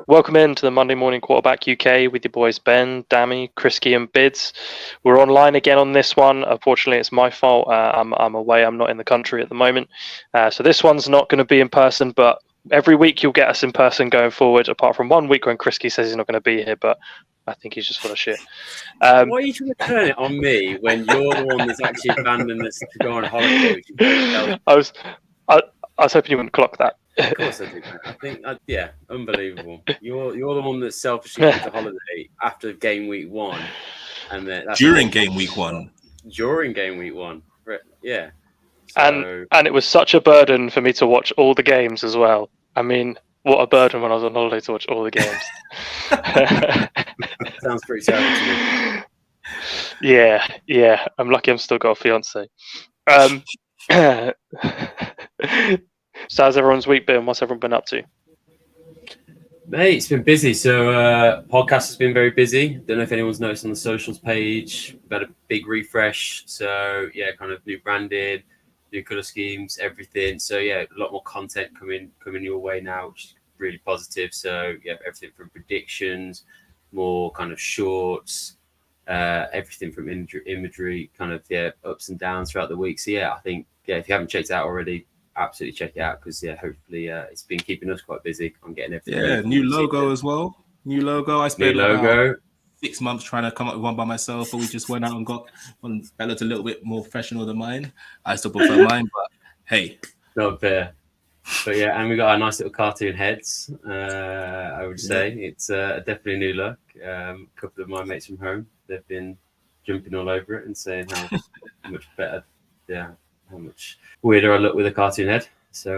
Welcome in to the Monday Morning Quarterback UK with your boys Ben, Dami, Kriski and Bids. We're online again on this one. Unfortunately, it's my fault. I'm away. I'm not in the country at the moment. So this one's not going to be in person, but every week you'll get us in person going forward, apart from 1 week when Kriski says he's not going to be here, but I think he's just full of shit. Why are you trying to turn it on me when you're the one that's actually abandoning us to go on holiday? Which is I was hoping you wouldn't clock that. Of course I did. I think, yeah, unbelievable. You're the one that selfishly went to holiday after game week 1, and then during game week 1. During game week 1, yeah. So... And it was such a burden for me to watch all the games as well. I mean, what a burden when I was on holiday to watch all the games. Sounds pretty terrible to me. Yeah. I'm lucky I'm still got a fiance. So how's everyone's week been? What's everyone been up to? Mate, it's been busy. So podcast has been very busy. Don't know if anyone's noticed on the socials page. We've had a big refresh. So yeah, kind of new branded, new colour schemes, everything. So yeah, a lot more content coming your way now, which is really positive. So yeah, everything from predictions, more kind of shorts, everything from imagery, kind of ups and downs throughout the week. So yeah, I think if you haven't checked it out already, absolutely check it out because hopefully it's been keeping us quite busy on getting everything. Yeah, new logo as well. New logo. I spent about 6 months trying to come up with one by myself, but we just went out and got one that looked a little bit more professional than mine. I still prefer mine, but hey, not fair. But yeah, and we got our nice little cartoon heads. I would say it's definitely a new look. A couple of my mates from home, they've been jumping all over it and saying how much better, how much weirder I look with a cartoon head. So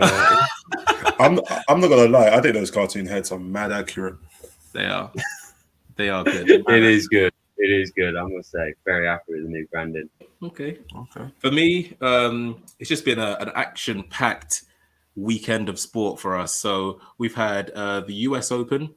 I'm not gonna lie, I think those cartoon heads are mad accurate. They are good. It is good. It is good. I must say, very happy with the new branding. Okay. For me, it's just been an action-packed weekend of sport for us. So we've had the US Open,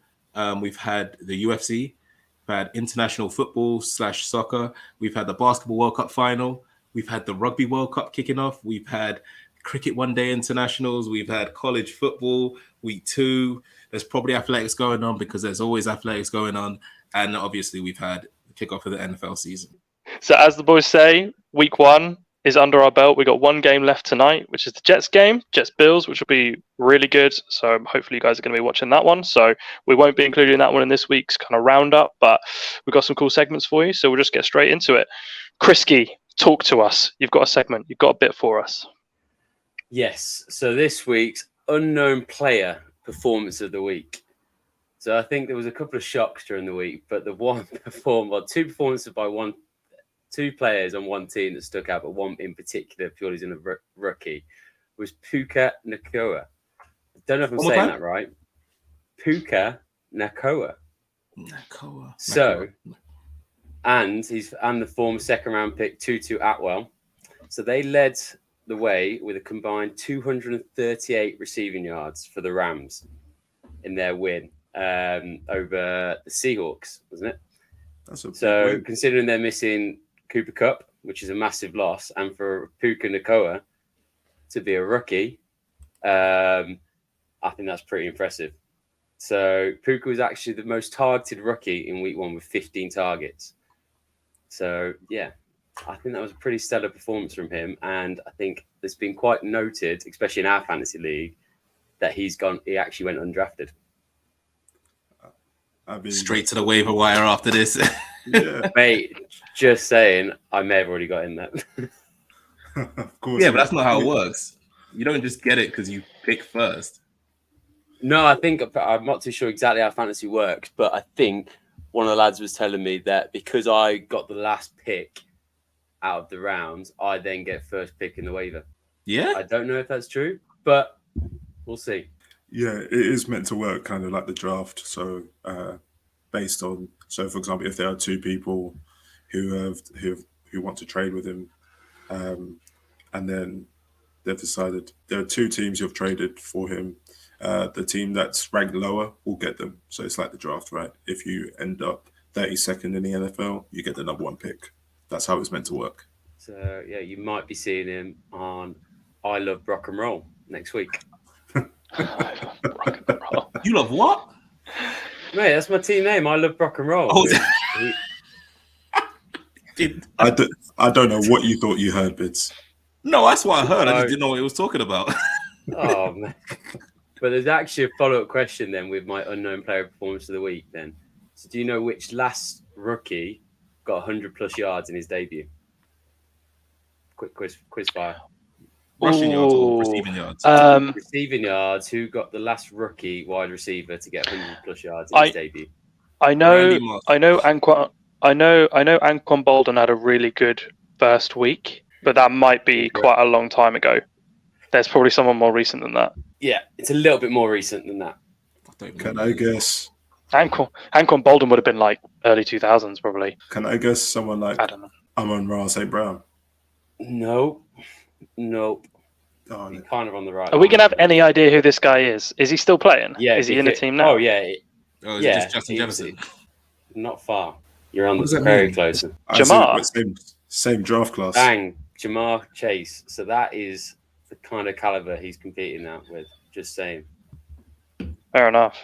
we've had the UFC, we've had international football/soccer, we've had the basketball World Cup final, we've had the rugby World Cup kicking off, we've had cricket one-day internationals, we've had college football week 2. There's probably athletics going on because there's always athletics going on, and obviously we've had the kickoff of the NFL season. So as the boys say, week 1 is under our belt. We got one game left tonight, which is the Jets game, Jets-Bills, which will be really good. So hopefully you guys are going to be watching that one. So we won't be including that one in this week's kind of roundup, but we've got some cool segments for you. So we'll just get straight into it. Kriski, talk to us. You've got a segment. You've got a bit for us. Yes. So this week's unknown player performance of the week. So I think there was a couple of shocks during the week, but the one two performances by two players on one team that stuck out, but one in particular, purely as a rookie, was Puka Nacua. I don't know if I'm saying that right. Puka Nacua. So, and the former second round pick Tutu Atwell. So they led the way with a combined 238 receiving yards for the Rams in their win over the Seahawks, wasn't it? So considering they're missing Cooper Kupp, which is a massive loss, and for Puka Nacua to be a rookie, I think that's pretty impressive. So Puka was actually the most targeted rookie in week 1 with 15 targets. So yeah, I think that was a pretty stellar performance from him, and I think it's been quite noted, especially in our fantasy league, that he actually went undrafted. Straight to the waiver wire after this. Yeah. Mate, just saying, I may have already got in that. Of course. Yeah, but that's not how it works. You don't just get it because you pick first. No, I think I'm not too sure exactly how fantasy works, but I think one of the lads was telling me that because I got the last pick out of the rounds, I then get first pick in the waiver. Yeah? I don't know if that's true, but we'll see. Yeah, it is meant to work kind of like the draft. So based on, so for example, if there are two people who want to trade with him, and then they've decided there are two teams who have traded for him, the team that's ranked lower will get them. So it's like the draft, right? If you end up 32nd in the NFL, you get the number 1 pick. That's how it's meant to work. So yeah, you might be seeing him on I Love Rock and Roll next week. You love what? Mate, that's my team name. I love rock and roll. Oh, I don't know what you thought you heard, Bids. no, that's what I heard. I just didn't know what he was talking about. Oh, man. But there's actually a follow-up question then with my unknown player performance of the week then. So do you know which last rookie got 100 plus yards in his debut? Quick quiz fire. Rushing yards or receiving yards? Receiving yards. Who got the last rookie wide receiver to get 100 plus yards in his debut? I know Anquan Bolden had a really good first week, but that might be quite a long time ago. There's probably someone more recent than that. Yeah, it's a little bit more recent than that. Can I guess? Anquan Bolden would have been like early 2000s probably. Can I guess someone like I don't know. Amon-Ra St. Brown? Nope. Oh, You're kind of on the right. Are we going to have any idea who this guy is? Is he still playing? Yeah. Is he in the team now? Oh, yeah. Oh, is it just Justin Jefferson? Not far. You're on What does that very mean? close. Jamar. Same draft class. Bang. Jamar Chase. So that is the kind of caliber he's competing at with. Just saying. Fair enough.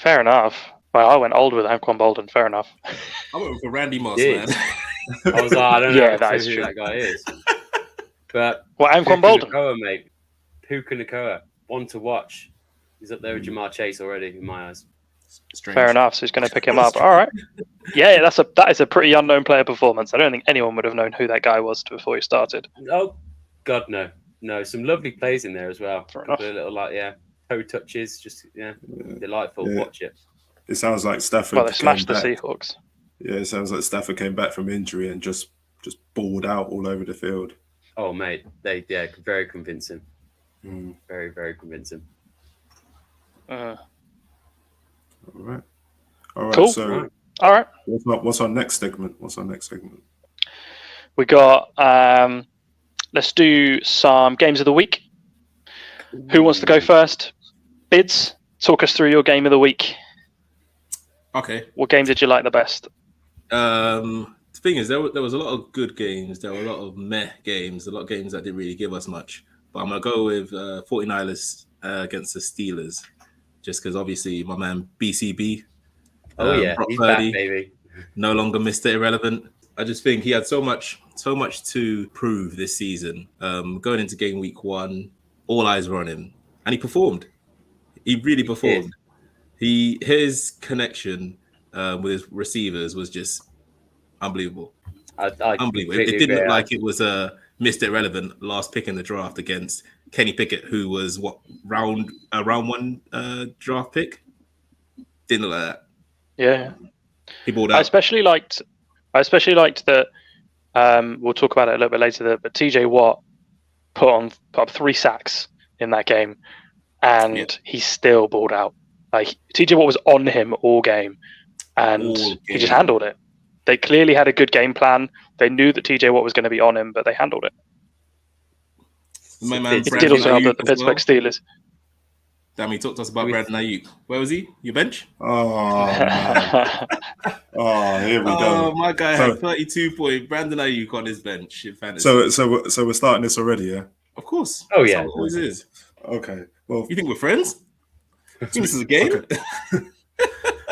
Well, I went old with Anquan Bolden. Fair enough. I went for Randy Moss, Did. man. I was like, I don't know Yeah, that is who true. that guy is. But Anquan Bolden? Puka Nacua, mate. Puka Nacua. One to watch. He's up there with Jamar Chase already, in my eyes. Strange. Fair enough. So he's going to pick him up. All right. Yeah, that is a pretty unknown player performance. I don't think anyone would have known who that guy was before he started. Oh, God, no. No, some lovely plays in there as well. Fair A couple of little, toe touches. Just, delightful. Yeah. Watch it. It sounds like Stafford. Well, they smashed the came back. Seahawks. Yeah, it sounds like Stafford came back from injury and just balled out all over the field. Oh, mate. Very convincing. Mm. Very, very convincing. All right. Cool. So, All right. what's our next segment? We got. Let's do some games of the week. Who wants to go first? Bids, talk us through your game of the week. Okay. What game did you like the best? The thing is, there was a lot of good games. There were a lot of meh games, a lot of games that didn't really give us much. But I'm going to go with 49ers against the Steelers, just because obviously my man BCB. Brock he's Purdy, back, baby. no longer Mr. Irrelevant. I just think he had so much to prove this season. Going into game week 1, all eyes were on him, and he performed. He really performed. His connection with his receivers was just unbelievable. Unbelievable. It didn't look like it was a Mr. Irrelevant last pick in the draft against Kenny Pickett, who was round 1 draft pick. Didn't look like that. Yeah, he balled out. I especially liked that. We'll talk about it a little bit later. But TJ Watt put up 3 sacks in that game, and he still balled out. Like TJ Watt was on him all game, and he just handled it. They clearly had a good game plan. They knew that TJ Watt was going to be on him, but they handled it. My man, it did also help the Pittsburgh Steelers. Dami, talk to us about Brandon Ayuk. Where was he? Your bench? Oh, man. Here we go. Oh, my guy had 32 points. Brandon Ayuk on his bench in fantasy. So we're starting this already, yeah? Of course. Oh, yeah. That's how it always is. Okay. Well, you think we're friends? You think this is a game?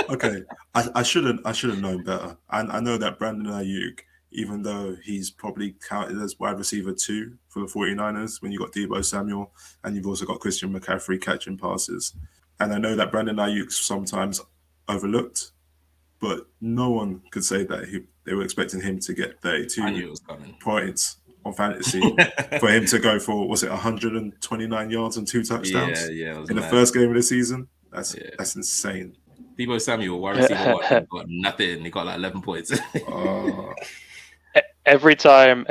Okay. I should have known better. I know that Brandon Ayuk, even though he's probably counted as wide receiver 2 for the 49ers, when you got Deebo Samuel and you've also got Christian McCaffrey catching passes. And I know that Brandon Ayuk's sometimes overlooked, but no one could say that they were expecting him to get 32 points on fantasy for him to go for, was it 129 yards and 2 touchdowns in the first game of the season? That's insane. Deebo Samuel, wide receiver 1, got nothing. He got like 11 points. Every time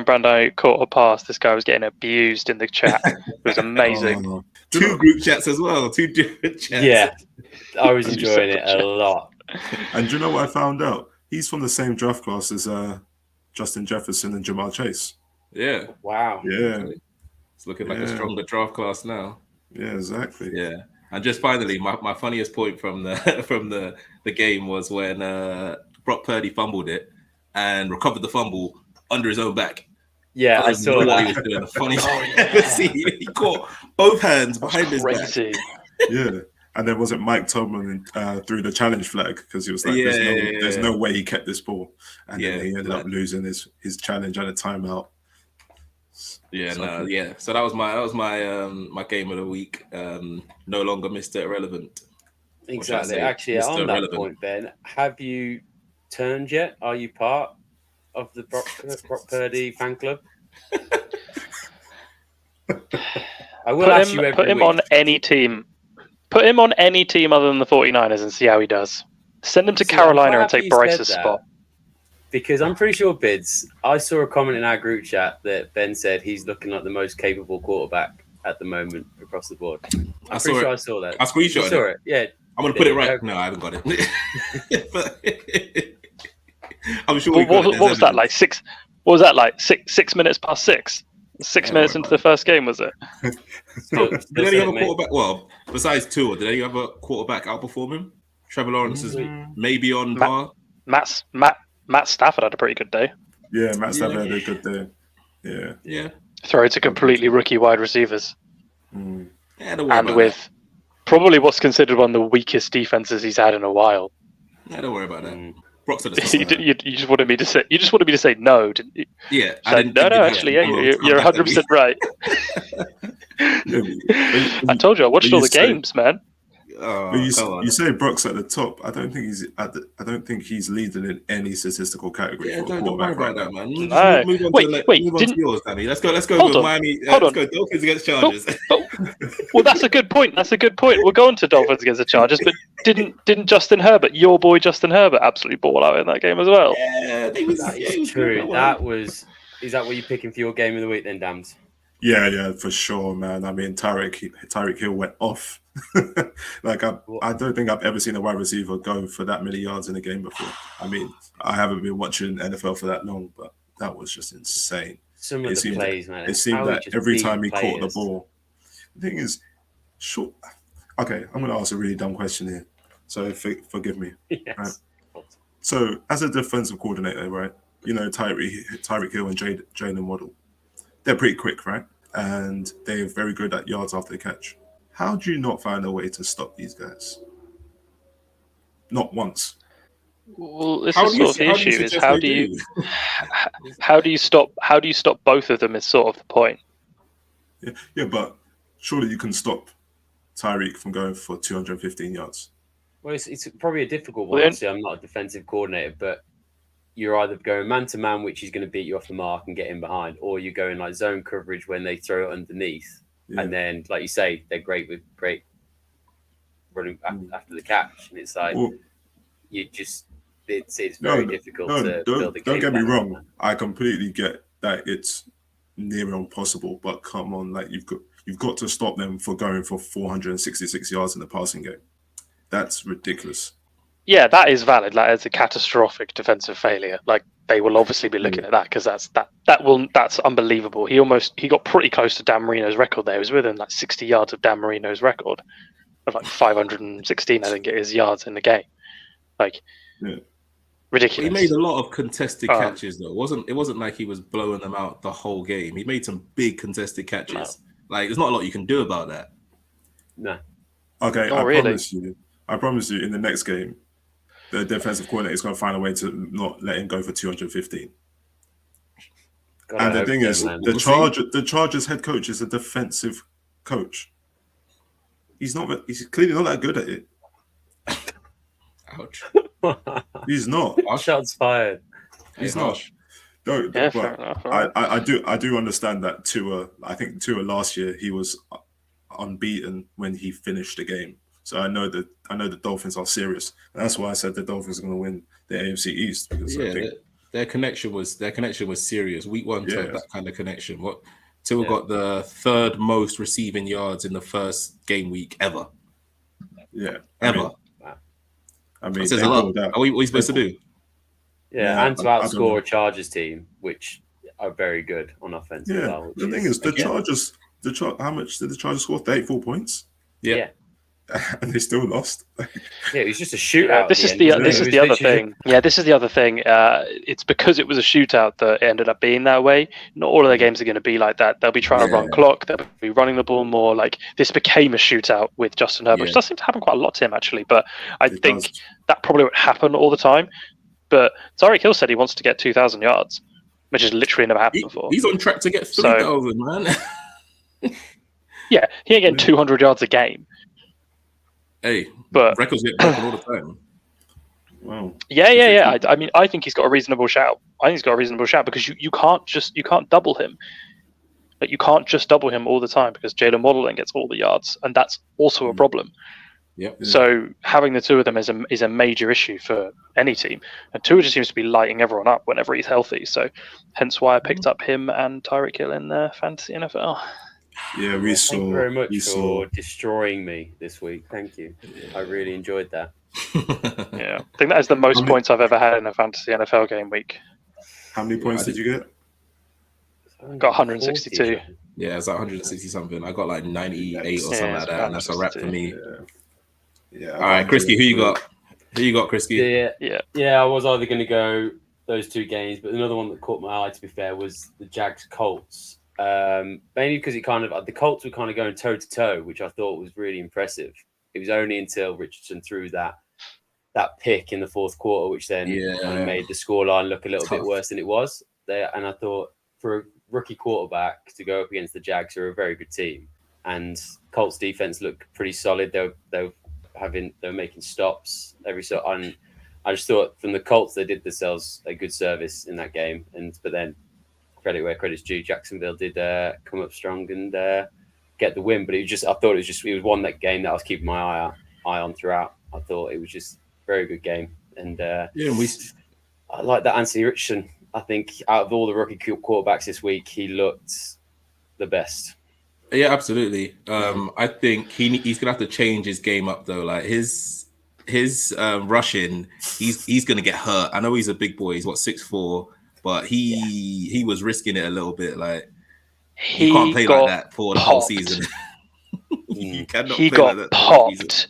Brandon caught a pass, this guy was getting abused in the chat. It was amazing. 2 group chats as well. 2 different chats. Yeah, I was enjoying it a lot. And do you know what I found out? He's from the same draft class as Justin Jefferson and Jamar Chase. Yeah. Wow. Yeah. It's looking like a stronger draft class now. Yeah, exactly. Yeah. And just finally, my funniest point from the game was when Brock Purdy fumbled it and recovered the fumble under his own back. Yeah, I saw that. He was doing the funniest thing I've ever seen. He caught both hands behind his back. Yeah. And then wasn't Mike Tomlin threw the challenge flag because he was like, "There's no way he kept this ball," and then he ended up losing his challenge and a timeout. Yeah, So that was my game of the week. No longer Mr. Irrelevant. Exactly. Actually, Mr. on that Irrelevant. point, Ben, have you turned yet? Are you part of the Brock Purdy fan club? I will ask you every put him week. on any team. Put him on any team other than the 49ers and see how he does. Send him to Carolina and take Bryce's spot. Because I'm pretty sure, Bids, I saw a comment in our group chat that Ben said he's looking like the most capable quarterback at the moment across the board. I saw that. I screenshot it. Yeah. I'm going to put it right. No, I haven't got it. I'm sure what was that like? 6 minutes past 6? 6 minutes into the first game, was it? Did any other quarterback? Well, besides Tua, did any other quarterback outperform him? Trevor Lawrence is maybe on par. Matt Stafford had a pretty good day. Yeah, Matt Stafford had a good day. Yeah. Throw to completely rookie wide receivers. Yeah, don't worry and about with that. Probably what's considered one of the weakest defenses he's had in a while. Yeah, don't worry about that. Brock's at the you just wanted me to say. You just wanted me to say no, didn't you? Yeah. You're 100% right. I told you I watched all the games, man. You say Brock's at the top. I don't think he's I don't think he's leading in any statistical category. Yeah, for a don't worry quarterback about that, man. Move on to yours, Dami. Let's go with Miami. Let's go Dolphins against Chargers. Well, that's a good point. We're going to Dolphins against the Chargers, but didn't Justin Herbert, your boy Justin Herbert, absolutely ball out in that game as well? Yeah, that is true. Is that what you're picking for your game of the week then, Dams? Yeah, for sure, man. I mean, Tyreek Hill went off. Like I don't think I've ever seen a wide receiver go for that many yards in a game before. I mean, I haven't been watching NFL for that long, but that was just insane. Some of the plays, man. It seemed that every time he caught the ball. The thing is, sure. Okay, I'm going to ask a really dumb question here, so forgive me. Yes. Right? So, as a defensive coordinator, right? You know, Tyreek Hill and Jalen Waddle, they're pretty quick, right? And they're very good at yards after the catch. How do you not find a way to stop these guys? Not once. Well, this is sort of the issue: is how do you stop both of them? Is sort of the point. Yeah, but surely you can stop Tyreek from going for 215 yards. Well, it's probably a difficult one. Obviously, I'm not a defensive coordinator, but you're either going man to man, which is going to beat you off the mark and get in behind, or you're going like zone coverage when they throw it underneath. Yeah. And then, like you say, they're great running after the catch. And it's like, it's very difficult to build a game. Don't get me wrong. I completely get that it's near impossible, but come on, like you've got to stop them for going for 466 yards in the passing game. That's ridiculous. Yeah, that is valid. Like, it's a catastrophic defensive failure. Like, they will obviously be looking at that because that's unbelievable. He got pretty close to Dan Marino's record there. He was within like 60 yards of Dan Marino's record of like 516, I think it is, yards in the game. Like, ridiculous. He made a lot of contested catches though. It wasn't like he was blowing them out the whole game. He made some big contested catches. No. Like, there's not a lot you can do about that. No. Okay, I promise you in the next game, the defensive coordinator is going to find a way to not let him go for 215. And the thing is, the Chargers head coach is a defensive coach. He's clearly not that good at it. Ouch. He's not. Shots fired. He's not. No, yeah, but I do understand that Tua. I think Tua last year he was unbeaten when he finished the game. So I know the Dolphins are serious. And that's why I said the Dolphins are going to win the AFC East because I think their connection was serious. Week one to have that kind of connection. Tua got the third most receiving yards in the first game week ever. Yeah, ever. I mean, says a lot. What are we supposed to do? Yeah, and to outscore a Chargers team, which are very good on offense. Yeah, the thing is, the Chargers. How much did the Chargers score? 34 points. Yeah. and they still lost. Yeah, it was just a shootout. Yeah, this is the other thing. Yeah, this is the other thing. It's because it was a shootout that it ended up being that way. Not all of their games are going to be like that. They'll be trying to run clock. They'll be running the ball more. Like this became a shootout with Justin Herbert, which does seem to happen quite a lot to him actually. But I think that probably won't happen all the time. But Tyreek Hill said he wants to get 2,000 yards, which has literally never happened before. He's on track to get 3,000, man. Yeah, he ain't getting 200 yards a game. Hey, but records get broken all the time. Wow. Yeah. I mean, I think he's got a reasonable shout. Because you can't double him. Like you can't just double him all the time because Jalen Waddle then gets all the yards, and that's also a problem. Yep. So having the two of them is a major issue for any team, and Tua just seems to be lighting everyone up whenever he's healthy. So hence why I picked up him and Tyreek Hill in fantasy NFL. Yeah, Thank you very much for destroying me this week. Thank you. I really enjoyed that. Yeah, I think that is the most points I've ever had in a fantasy NFL game week. How many points did you get? Got 162. Yeah, it's like 160 something. I got like 98 or something like that, and that's a wrap for me. Yeah. All right, Kriski, who you got? Kriski? Yeah. I was either going to go those two games, but another one that caught my eye, to be fair, was the Jags Colts. Mainly because the Colts were kind of going toe to toe, which I thought was really impressive. It was only until Richardson threw that pick in the fourth quarter, which then kind of made the scoreline look a little bit worse than it was. And I thought for a rookie quarterback to go up against the Jags, who are a very good team, and Colts defense looked pretty solid. They were making stops every so on. I just thought from the Colts they did themselves a good service in that game, but then credit where credit's due, Jacksonville did come up strong and get the win. But it was one that game that I was keeping my eye on throughout. I thought it was just a very good game, and I like that Anthony Richardson. I think out of all the rookie quarterbacks this week, he looked the best. Yeah, absolutely. I think he's gonna have to change his game up though. Like his rushing, he's gonna get hurt. I know he's a big boy. He's 6'4", but he was risking it a little bit. Like you can't play like that for the whole season. You cannot. He got like that popped.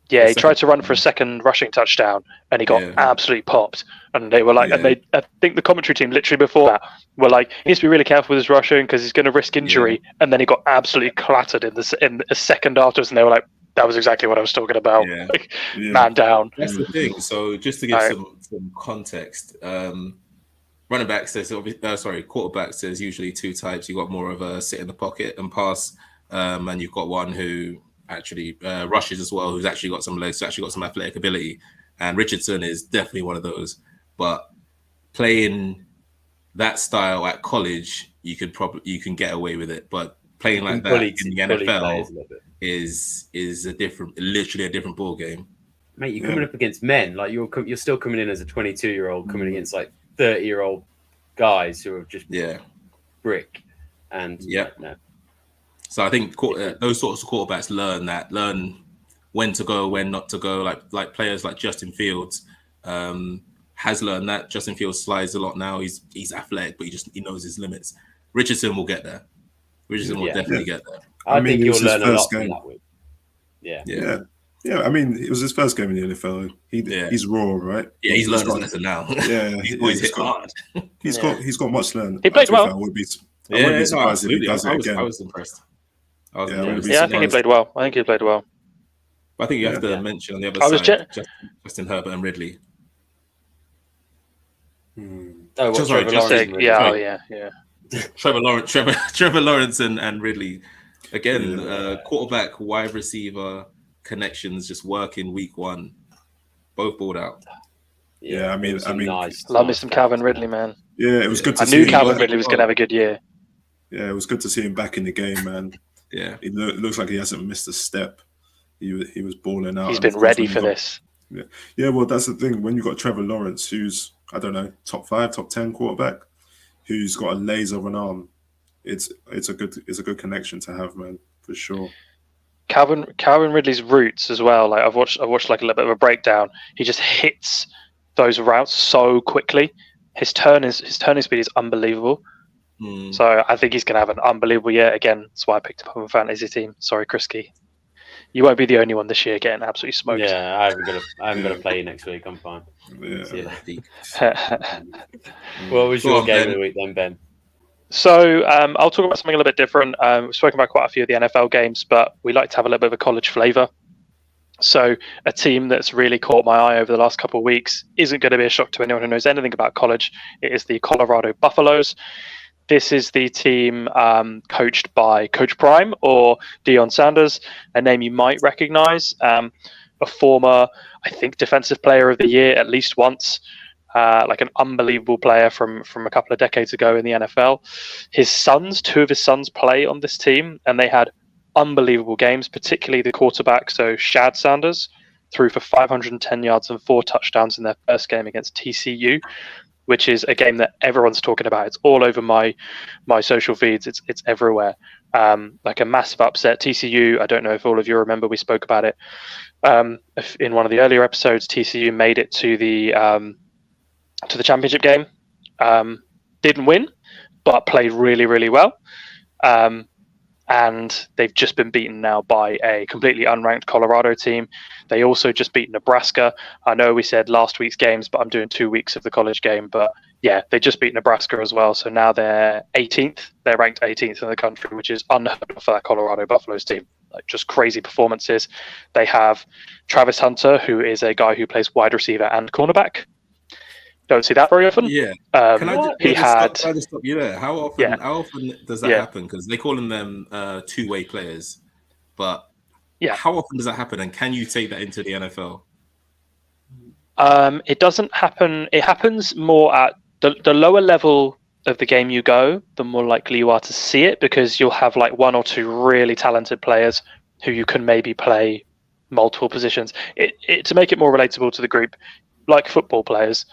Yeah, he tried to run for a second rushing touchdown, and he got absolutely popped. And they were like, I think the commentary team literally before that were like, he needs to be really careful with his rushing because he's going to risk injury. Yeah. And then he got absolutely clattered in a second afterwards, and they were like, that was exactly what I was talking about. Yeah. Like, man down. That's the thing. So just to give some context, running back says, quarterback says usually two types. You got more of a sit in the pocket and pass, and you've got one who actually rushes as well, who's actually got some legs, actually got some athletic ability. And Richardson is definitely one of those. But playing that style at college, you can get away with it. But playing like that in the NFL is literally a different ball game. Mate, you're coming up against men. Like you're still coming in as a 22-year-old coming against like 30-year-old guys who are just brick. And no. So I think those sorts of quarterbacks learn when to go, when not to go. Like players like Justin Fields has learned that. Justin Fields slides a lot now. He's athletic, but he knows his limits. Richardson will get there. Richardson will definitely get there. I think you'll learn a lot from that week. Yeah. I mean, it was his first game in the NFL. He's raw, right? Yeah, he's learned his lesson now. Yeah, he's hit hard. He's got much to learn. He played well. I wouldn't be surprised if he does it again. I was impressed. I think he played well. But I think you have to mention on the other side Justin Herbert and Ridley. Trevor Lawrence and Ridley. Again, quarterback, wide receiver connections just working week one. Both balled out. I mean, love me some Calvin Ridley, man. Yeah, it was good to see. I knew Calvin Ridley was going to have a good year. Yeah, it was good to see him back in the game, man. Yeah, it looks like he hasn't missed a step. He was balling out. He's been ready for this. Yeah. Well, that's the thing. When you got Trevor Lawrence, who's top 5, top 10 quarterback, who's got a laser of an arm, it's a good connection to have, man, for sure. Calvin Ridley's routes as well. Like I've watched like a little bit of a breakdown. He just hits those routes so quickly. His turning speed is unbelievable. So I think he's going to have an unbelievable year again. That's why I picked him up on a fantasy team. Sorry, Kriski. You won't be the only one this year getting absolutely smoked. Yeah, I haven't got to play you next week. I'm fine. Yeah. See you later. Peak. What was Go your on, game Ben. of the week then, Ben? So I'll talk about something a little bit different. We've spoken about quite a few of the NFL games, but we like to have a little bit of a college flavour. So a team that's really caught my eye over the last couple of weeks isn't going to be a shock to anyone who knows anything about college. It is the Colorado Buffaloes. This is the team coached by Coach Prime or Deion Sanders, a name you might recognize. A former, I think, Defensive Player of the Year at least once. Like an unbelievable player from a couple of decades ago in the NFL. Two of his sons play on this team, and they had unbelievable games, particularly the quarterback, so Shad Sanders, threw for 510 yards and 4 touchdowns in their first game against TCU, which is a game that everyone's talking about. It's all over my social feeds. It's everywhere. Like a massive upset. TCU, I don't know if all of you remember, we spoke about it in one of the earlier episodes. TCU made it to the championship game. Didn't win, but played really, really well. And they've just been beaten now by a completely unranked Colorado team. They also just beat Nebraska. I know we said last week's games, but I'm doing 2 weeks of the college game. But yeah, they just beat Nebraska as well. So now they're 18th. They're ranked 18th in the country, which is unheard of for that Colorado Buffaloes team. Like, just crazy performances. They have Travis Hunter, who is a guy who plays wide receiver and cornerback. Don't see that very often. Yeah. Can I just stop you there? How often does that happen? Because they call them two-way players, but how often does that happen? And can you take that into the NFL? It doesn't happen. It happens more at the lower level of the game you go, the more likely you are to see it, because you'll have like 1 or 2 really talented players who you can maybe play multiple positions. To make it more relatable to the group, like football players,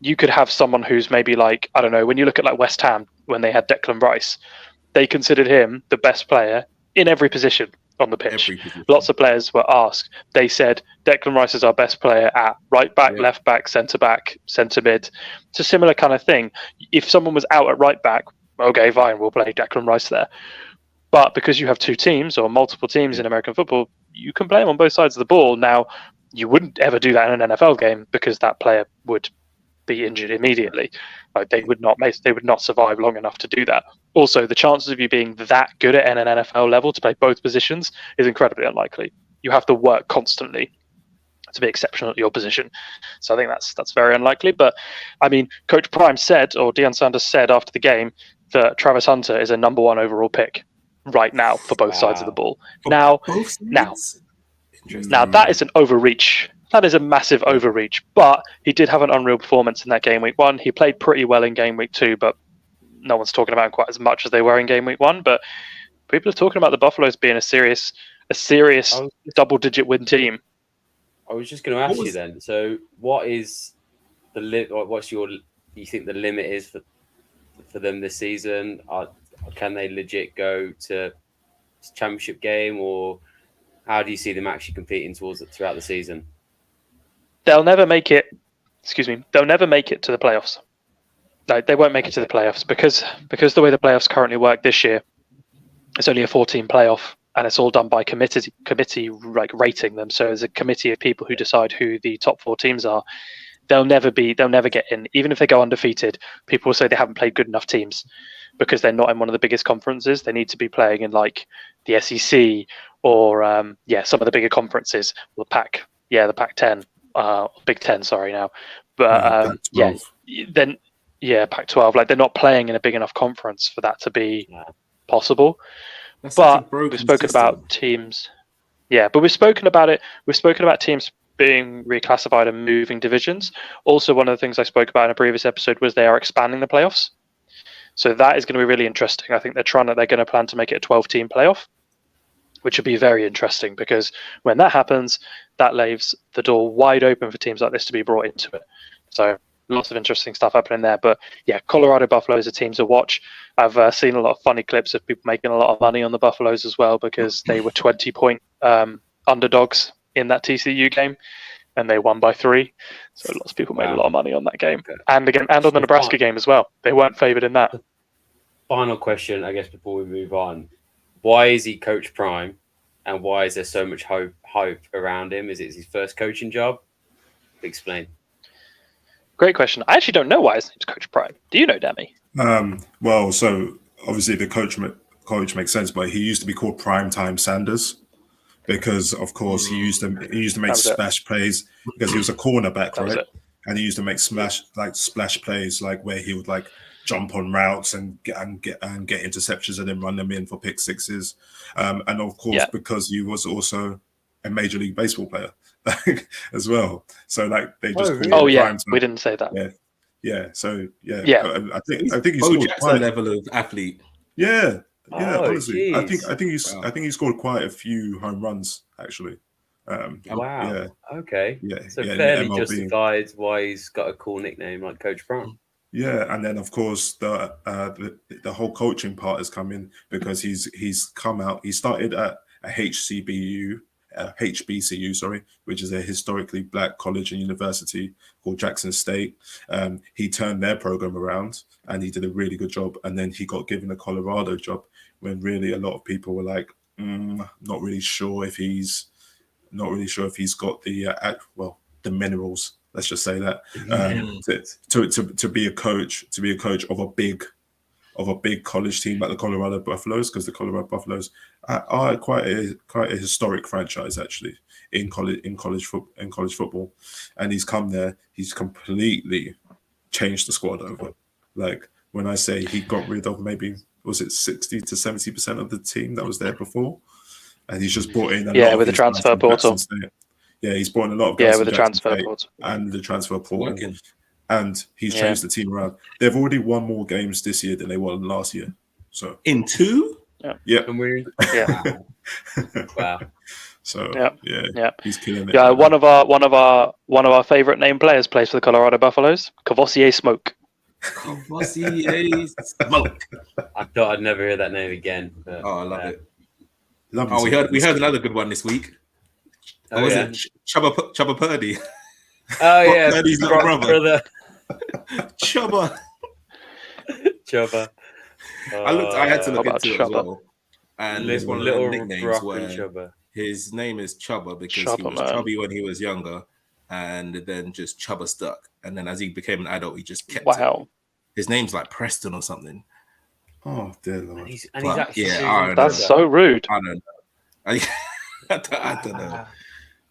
you could have someone who's maybe like, I don't know, when you look at like West Ham, when they had Declan Rice, they considered him the best player in every position on the pitch. Lots of players were asked. They said Declan Rice is our best player at right back, left back, centre mid. It's a similar kind of thing. If someone was out at right back, okay, fine, we'll play Declan Rice there. But because you have 2 teams or multiple teams in American football, you can play them on both sides of the ball. Now, you wouldn't ever do that in an NFL game because that player would be injured immediately. Like, they would not survive long enough to do that. Also, the chances of you being that good at an NFL level to play both positions is incredibly unlikely. You have to work constantly to be exceptional at your position. So I think that's very unlikely. But I mean, Coach Prime said, or Deion Sanders said after the game, that Travis Hunter is a number 1 overall pick right now for both sides of the ball. Now that is an overreach. That is a massive overreach, but he did have an unreal performance in that game week 1. He played pretty well in game week 2, but no one's talking about him quite as much as they were in game week 1. But people are talking about the Buffaloes being a serious double-digit win team. I was just going to ask you then. So, what is the you think the limit is for them this season? Can they legit go to championship game, or how do you see them actually competing throughout the season? They'll never make it. They'll never make it to the playoffs. Like, they won't make it to the playoffs because the way the playoffs currently work this year, it's only a 14 playoff, and it's all done by committee like rating them. So there's a committee of people who decide who the top 4 teams are. They'll never get in. Even if they go undefeated, people will say they haven't played good enough teams because they're not in one of the biggest conferences. They need to be playing in like the SEC or some of the bigger conferences. The Pac-10, Big Ten. Sorry now, but Pac-12. Like, they're not playing in a big enough conference for that to be possible. But we've spoken about teams. Yeah, but we've spoken about it. We've spoken about teams being reclassified and moving divisions. Also, one of the things I spoke about in a previous episode was they are expanding the playoffs. So that is going to be really interesting. I think they're going to plan to make it a 12-team playoff, which would be very interesting because when that happens, that leaves the door wide open for teams like this to be brought into it. So lots of interesting stuff happening there. But yeah, Colorado Buffaloes are teams to watch. I've seen a lot of funny clips of people making a lot of money on the Buffaloes as well because they were 20-point underdogs in that TCU game, and they won by 3. So lots of people made a lot of money on that game, and on the Nebraska game as well. They weren't favored in that. Final question, I guess, before we move on: why is he Coach Prime, And why is there so much hype around him? Is it his first coaching job? Explain. Great question. I actually don't know why his name's Coach Prime. Do you know, Dami? Well, so obviously the coach makes sense, but he used to be called Primetime Sanders because, of course, he used to make splash plays because he was a cornerback, right? And he used to make splash plays, like where he would like jump on routes and get interceptions and then run them in for pick sixes. And of course, because he was also a Major League Baseball player as well. So like they just called him Primetime. We didn't say that. Yeah. So yeah. Yeah. I think he scored quite a level of athlete. Yeah. Yeah. Honestly, geez. I think he scored quite a few home runs actually. Wow. Yeah. Okay. Yeah. So yeah, fairly justified why he's got a cool nickname like Coach Prime. Yeah, and then of course the whole coaching part has come in because he's come out. He started at a HBCU, sorry, which is a historically black college and university called Jackson State. He turned their program around and he did a really good job. And then he got given a Colorado job when really a lot of people were like, not really sure if he's got the the minerals. Let's just say that to be a coach of a big college team like the Colorado Buffaloes, because the Colorado Buffaloes are quite a historic franchise actually in college football, and he's come there, he's completely changed the squad over. Like when I say he got rid of maybe was it 60 to 70% of the team that was there before, and he's just brought in a lot with of the transfer portal. Yeah, he's brought in a lot of guys with the transfer portal and the transfer portal, and he's changed the team around. They've already won more games this year than they won last year. So in 2, Wow. So he's killing it. Yeah, one of our favorite named players plays for the Colorado Buffaloes, Cavossier Smoke. Cavossier Smoke. I thought I'd never hear that name again. But, I love it. We heard another good one this week. Was it Chubba Purdy? Oh yeah, Purdy's little brother. Chubba. I had to look into it as well. And there's one of the nicknames where his name is Chubba because he was chubby when he was younger, and then just Chubba stuck. And then as he became an adult, he just kept it. His name's like Preston or something. Oh dear Lord! And he's actually that's so rude. I don't know. I don't know.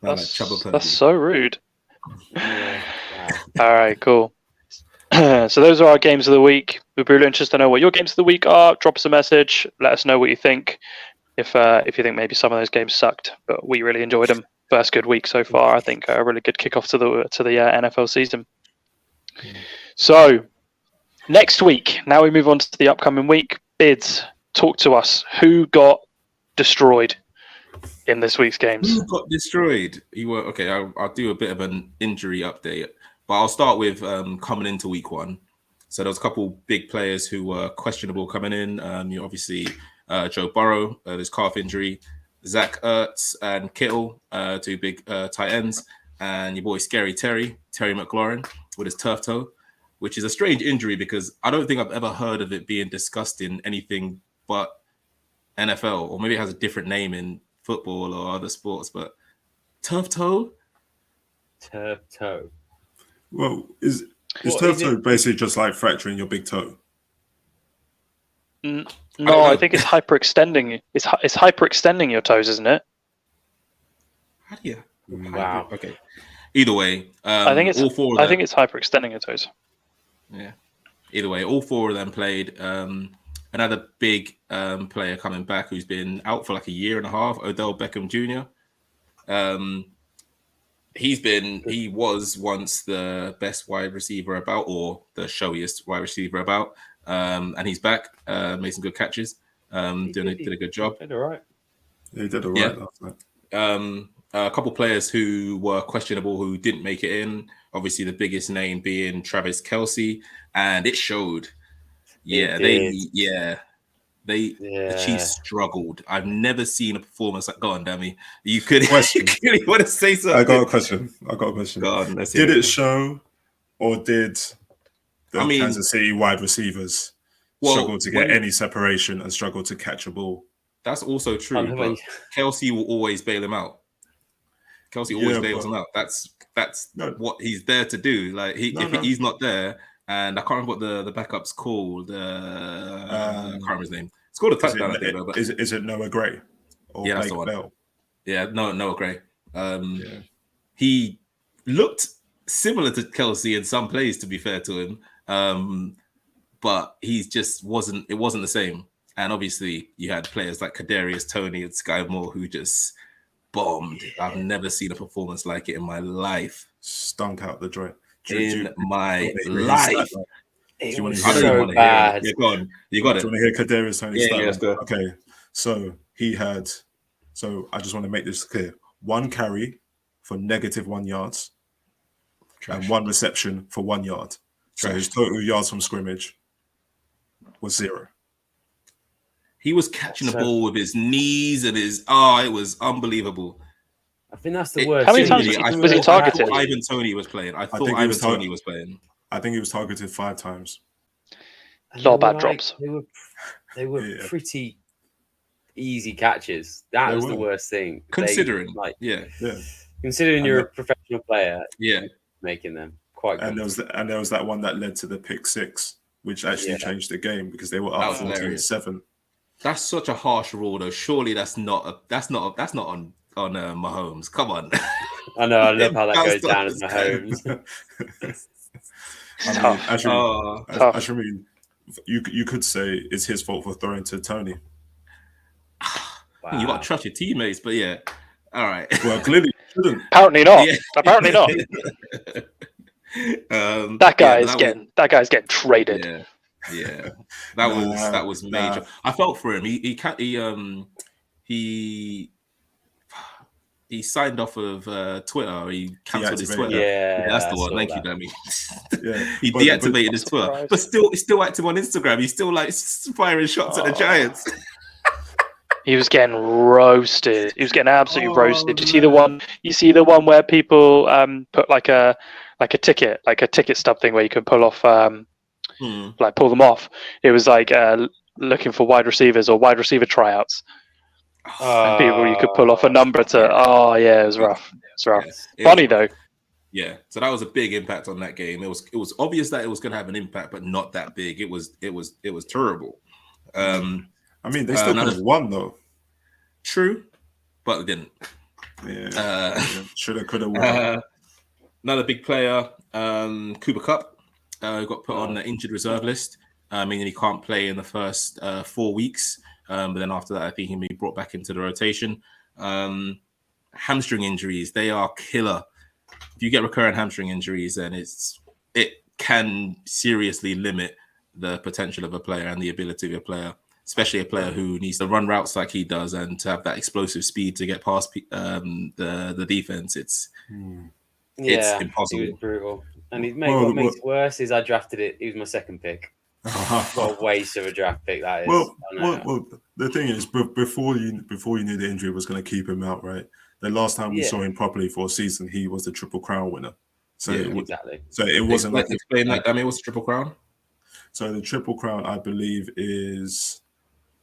That's so rude. Yeah. Wow. All right, cool. So those are our games of the week. We'd be really interested to know what your games of the week are. Drop us a message. Let us know what you think. If you think maybe some of those games sucked, but we really enjoyed them. First good week so far. I think a really good kickoff to the NFL season. So next week, now we move on to the upcoming week. Bids, talk to us. Who got destroyed in this week's games? Who got destroyed? Okay. I'll do a bit of an injury update, but I'll start with coming into week 1. So there was a couple big players who were questionable coming in. Obviously Joe Burrow, his calf injury, Zach Ertz and Kittle, 2 big tight ends, and your boy Scary Terry McLaurin with his turf toe, which is a strange injury because I don't think I've ever heard of it being discussed in anything but NFL, or maybe it has a different name in football or other sports, but turf toe? Turf toe. Well, is turf toe basically just like fracturing your big toe? No, I think it's hyperextending. It's hyperextending your toes, isn't it? How do you? Wow. Okay. Either way, I think it's all 4 of them. I think it's hyperextending your toes. Yeah. Either way, all 4 of them played. Another big player coming back who's been out for like a year and a half, Odell Beckham Jr. He was once the best wide receiver about, or the showiest wide receiver about, and he's back. Made some good catches. Did a good job. Did all right. Yeah, he did all right last night. A couple players who were questionable who didn't make it in. Obviously, the biggest name being Travis Kelce, and it showed. The Chiefs struggled. I've never seen a performance like. Go on, Dami. You want to say something? I got a question. Go on, did it show, or did the Kansas City wide receivers struggle to get any separation and struggle to catch a ball? That's also true. But Kelsey will always bail him out. Kelsey always bails him out. That's what he's there to do. Like he's not there, and I can't remember what the backup's called. I can't remember his name. It's called a touchdown, I think. But is it Noah Gray? Or that's the Blake one. Bell? Yeah, Noah Gray. He looked similar to Kelsey in some plays, to be fair to him, but he just wasn't. It wasn't the same. And obviously, you had players like Kadarius Toney and Sky Moore who just bombed. I've never seen a performance like it in my life. Stunk out the joint. In my life. It was so bad. Yeah, go on. You got it. Do you want to hear Kadarius Toney's stat? Let's go. Okay, so he had. So I just want to make this clear: 1 carry for -1 yards, and 1 reception for 1 yard. So his total yards from scrimmage was 0. He was catching the ball with his knees and it was unbelievable. I think that's the worst. How many times was he targeted? I thought Ivan Toney was playing. I think he was targeted 5 times. A lot of bad drops. They were pretty easy catches. That was the worst thing. Considering, considering you're a professional player, making them quite good. And there was that one that led to the pick 6, which actually changed the game because they were up 14-7. That's such a harsh rule, though. Surely that's not on Mahomes. Come on. I know. I love how that goes down as Mahomes. Actually, you could say it's his fault for throwing to Toney. Wow. You got to trust your teammates, but yeah. All right. Well, clearly you shouldn't. Apparently not. Apparently not. That guy's getting traded. Yeah, that was major. I felt for him. He signed off of Twitter. He cancelled his Twitter. Yeah, that's the one. Thank you, Dami. He deactivated his Twitter, but he's still active on Instagram. He's still like firing shots at the Giants. He was getting roasted. He was getting absolutely roasted. You see the one where people put like a ticket stub thing where you can pull off pull them off. It was like looking for wide receivers or wide receiver tryouts. And people you could pull off a number to. It was rough. It's rough. Funny though. Yeah, so that was a big impact on that game. It was obvious that it was going to have an impact, but not that big. It was terrible. I mean, they still could have won though. True, but they didn't. Yeah, should have, could have won. Another big player, Cooper Kupp, got put on the injured reserve list, meaning he can't play in the first 4 weeks. But then after that, I think he'll be brought back into the rotation. Hamstring injuries, they are killer. If you get recurrent hamstring injuries, then it can seriously limit the potential of a player and the ability of a player, especially a player who needs to run routes like he does and to have that explosive speed to get past the defense. It's impossible. He was brutal. And what makes it worse is I drafted it. He was my second pick. What a waste of a draft pick that is. Well, the thing is, before you knew the injury was going to keep him out, right? The last time we saw him properly for a season, he was the Triple Crown winner. So exactly. So it wasn't explain that. Dami, what's the Triple Crown? So the Triple Crown, I believe, is.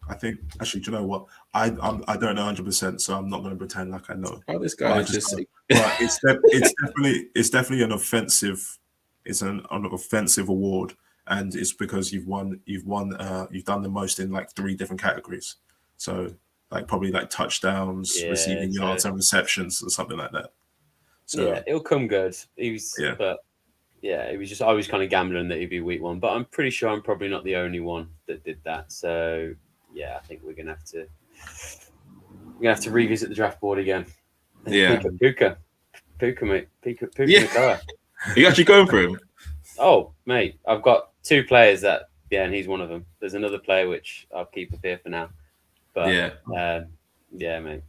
I think actually, do you know what? I don't know 100%, so I'm not going to pretend like I know. Oh, this guy is just. But it's definitely an offensive. It's an offensive award. And it's because you've done the most in like 3 different categories. So like probably like touchdowns, receiving yards, and receptions or something like that. So it'll come good. It was just I was kind of gambling that he'd be week 1, but I'm pretty sure I'm probably not the only one that did that. So I think we're gonna have to revisit the draft board again. Puka, mate. Puka. Are you actually going for him? Oh, mate, I've got 2 players and he's one of them. There's another player which I'll keep up here for now. But mate.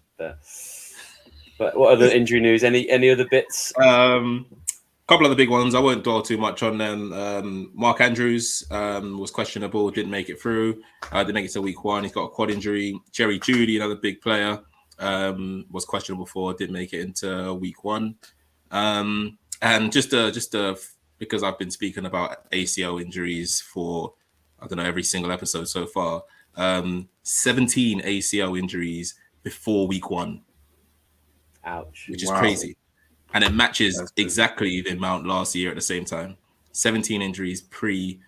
But what other injury news? Any other bits? Couple of the big ones. I won't dwell too much on them. Mark Andrews was questionable, didn't make it through. Didn't make it to week 1. He's got a quad injury. Jerry Jeudy, another big player, was questionable before, didn't make it into week 1. And just because I've been speaking about ACL injuries for, I don't know, every single episode so far. 17 ACL injuries before week 1. Ouch. Which is crazy. And it matches That's good. exactly the amount last year at the same time. 17 injuries pre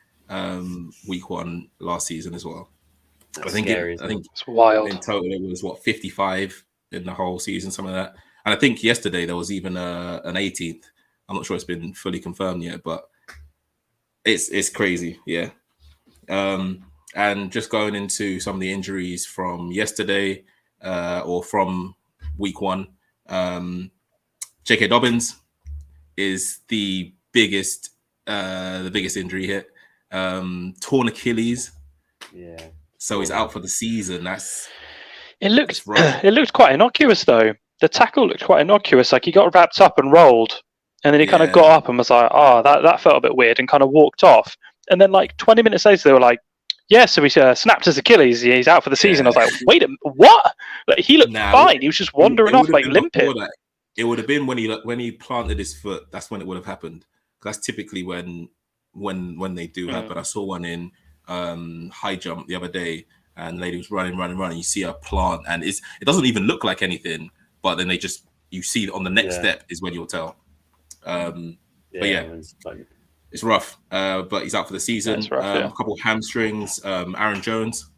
week 1 last season as well. That's I think scary, It's wild. in total it was 55 in the whole season, some of that. And I think yesterday there was even an 18th. I'm not sure it's been fully confirmed yet, but it's crazy, yeah. And just going into some of the injuries from yesterday or from week 1, J.K. Dobbins is the biggest injury hit. Torn Achilles. Yeah. So he's out for the season. It looked rough. it looked quite innocuous though. The tackle looked quite innocuous. Like he got wrapped up and rolled, and then he kind of got up and was like, "Oh, that felt a bit weird," and kind of walked off. And then like 20 minutes later, they were like, "Yeah, so he snapped his Achilles. He's out for the season." I was like, "Wait a minute, what?" Like he looked fine. He was just wandering off like limping. It would have been when he planted his foot. That's when it would have happened. That's typically when they do happen. I saw one in high jump the other day, and the lady was running. You see her plant, and it doesn't even look like anything. But then you see on the next step is when you'll tell. But yeah, it's rough. But he's out for the season. A couple of hamstrings. Aaron Jones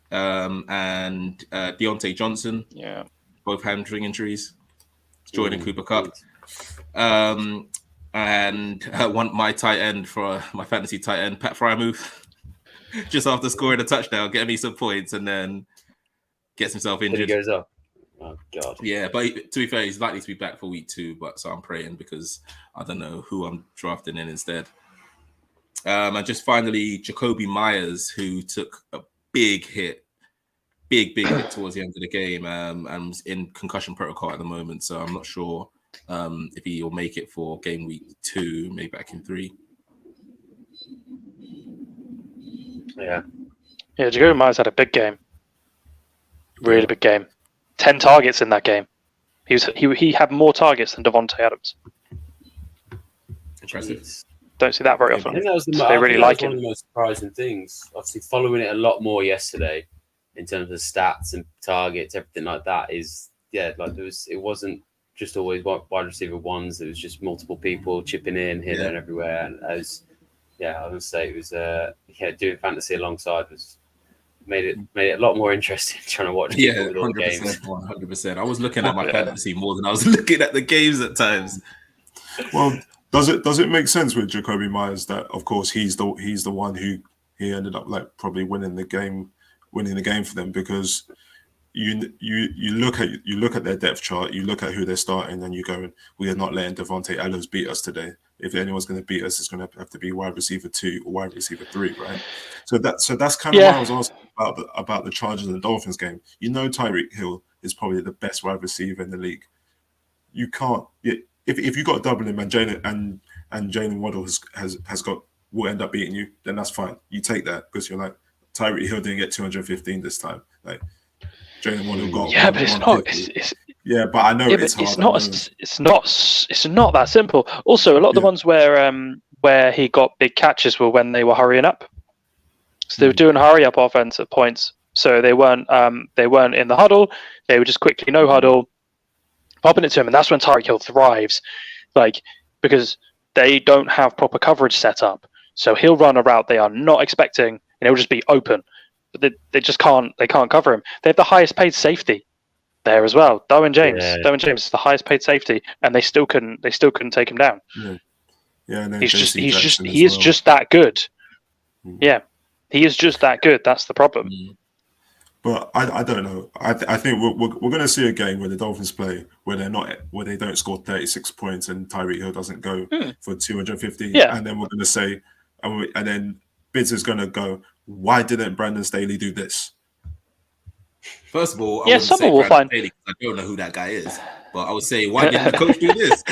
and Deontay Johnson. Yeah, both hamstring injuries. Jordan Cooper Cup. And my tight end for my fantasy tight end, Pat Frymouth, just after scoring a touchdown, getting me some points, and then gets himself injured. He goes up. Oh God. Yeah, but to be fair, he's likely to be back for week 2. But so I'm praying because I don't know who I'm drafting in instead. And just finally, Jacoby Myers, who took a big hit towards the end of the game, and in concussion protocol at the moment. So I'm not sure if he will make it for game week 2, maybe back in 3. Yeah, Jacoby Myers had a big game, really big game. 10 targets in that game. He had more targets than Devontae Adams. Impressive. Don't see that very often. I think that was they really like him. One of the most surprising things. Obviously, following it a lot more yesterday in terms of stats and targets, everything like that it wasn't just always wide receiver ones. It was just multiple people chipping in here, there, and everywhere. And I was gonna say it was doing fantasy alongside made it a lot more interesting trying to watch people with all the games. 100%. I was looking at my fantasy more than I was looking at the games at times. Well, does it make sense with Jacoby Myers that of course he's the one who he ended up like probably winning the game for them, because you look at their depth chart, you look at who they're starting, and you go, we are not letting Devontae Adams beat us today. If anyone's going to beat us, it's going to have to be wide receiver 2 or wide receiver 3, right? So that's kind of why I was asking about the Chargers and the Dolphins game. Tyreek Hill is probably the best wide receiver in the league. You can't if you got double him and Jalen Waddle will end up beating you, then that's fine. You take that because you're like, Tyreek Hill didn't get 215 this time. Like Jalen Waddle got but it's not. But I know it's hard. It's not that simple. Also, a lot of the ones where he got big catches were when they were hurrying up. So they were doing hurry up offense at points. So they weren't in the huddle. They were just quickly no huddle, popping it to him, and that's when Tyreek Hill thrives, because they don't have proper coverage set up. So he'll run a route they are not expecting, and he'll just be open. But they just can't. They can't cover him. They have the highest paid safety there as well. Derwin James. Yeah. Derwin James is the highest paid safety, and they still couldn't take him down. Yeah, and then he is just that good. Yeah, he is just that good. That's the problem. But I don't know. I think we're going to see a game where the Dolphins play where they don't score 36 points and Tyreek Hill doesn't go for 250. Yeah. And then we're going to say, and then Bids is going to go, why didn't Brandon Staley do this? First of all, someone will find. Staley, I don't know who that guy is, but I would say, why didn't the coach do this?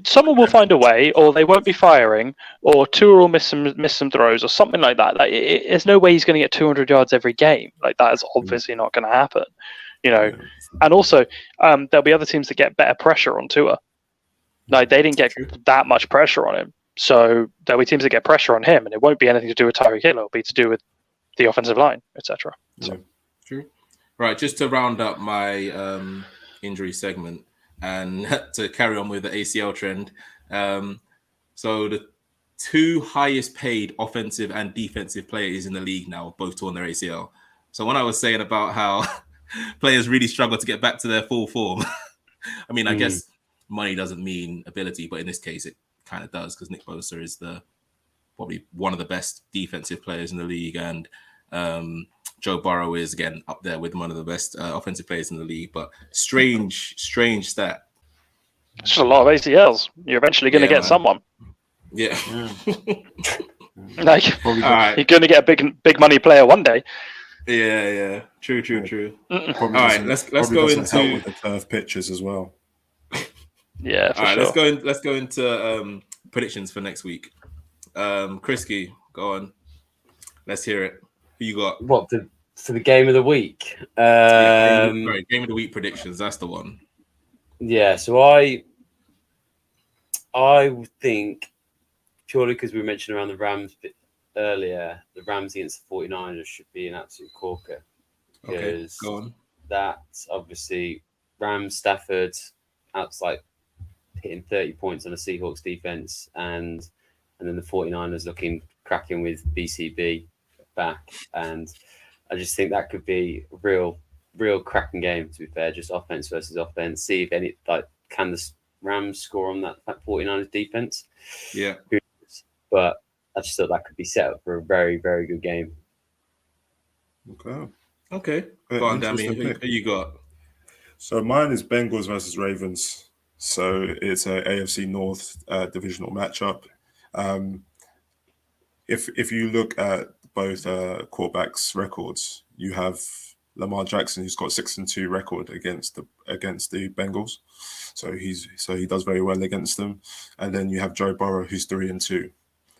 Someone will find a way, or they won't be firing, or Tua will miss some throws, or something like that. There's no way he's going to get 200 yards every game. That is obviously not going to happen. And also there'll be other teams that get better pressure on Tua. They didn't get that much pressure on him, So there'll be teams that get pressure on him, and it won't be anything to do with Tyreek Hill. It'll be to do with the offensive line, etc. So. Yeah. True. Right, just to round up my injury segment and to carry on with the ACL trend. So the two highest paid offensive and defensive players in the league now both torn their ACL. So when I was saying about how players really struggle to get back to their full form, I mean, I guess money doesn't mean ability, but in this case, it kind of does, because Nick Bosa is probably one of the best defensive players in the league, and Joe Burrow is again up there with one of the best offensive players in the league. But strange stat. It's just a lot of ACLs. You're eventually going to get someone. Yeah. Like, you're going to get a big money player one day. Yeah. True. All right, let's go into with the curve pitches as well. Yeah, for all right, sure. let's go into predictions for next week. Kriski, go on. Let's hear it. Who you got? What for the game of the week? Game of the week predictions. That's the one. Yeah, so I would think, purely because we mentioned around the Rams earlier, the Rams against the 49ers should be an absolute corker. Okay, go on. That's obviously Rams, Stafford, that's like hitting 30 points on a Seahawks defense, and then the 49ers looking cracking with BCB back. And I just think that could be a real cracking game, to be fair, just offense versus offense. See if any, can the Rams score on that 49ers defense? Yeah. But I just thought that could be set up for a very, very good game. Okay. Go on, Dami. Who you got? So mine is Bengals versus Ravens. So it's a AFC North divisional matchup. If you look at both quarterbacks' records, you have Lamar Jackson, who's got 6-2 record against the Bengals, so he does very well against them, and then you have Joe Burrow, who's 3-2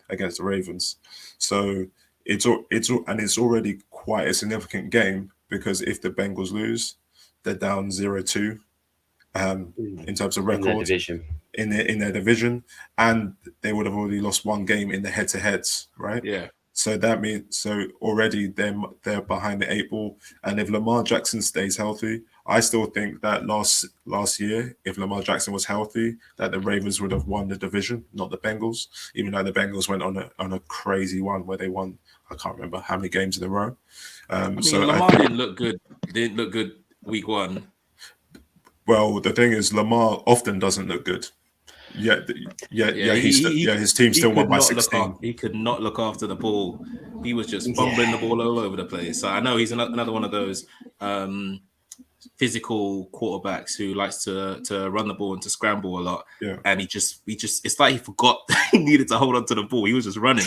against the Ravens. So it's already quite a significant game, because if the Bengals lose, they're down 0-2 in terms of record in their division, and they would have already lost one game in the head-to-heads, right? Yeah. So that means already they're behind the 8 ball. And if Lamar Jackson stays healthy, I still think that last year, if Lamar Jackson was healthy, that the Ravens would have won the division, not the Bengals. Even though the Bengals went on a crazy one where they won, I can't remember how many games in a row. Lamar didn't look good. Didn't look good week one. Well, the thing is, Lamar often doesn't look good. His team still won by 16. He could not look after the ball. He was just fumbling the ball all over the place. So I know he's another one of those physical quarterbacks who likes to run the ball and to scramble a lot. Yeah. And he just it's like he forgot he needed to hold on to the ball. He was just running.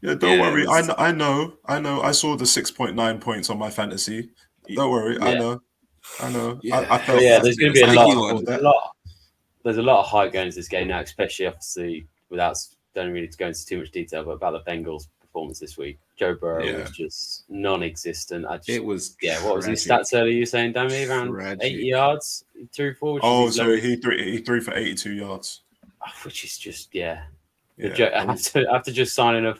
Yeah, don't worry. I know. I saw the 6.9 points on my fantasy. Don't worry. Yeah. I know. Yeah. I felt there's going to be a lot. There's a lot of hype going into this game now, especially obviously don't really go into too much detail, but about the Bengals' performance this week. Joe Burrow was just non-existent. What was his stats earlier? You were saying, Dami, around 80 yards he threw for? So he threw for 82 yards, which is just after just signing a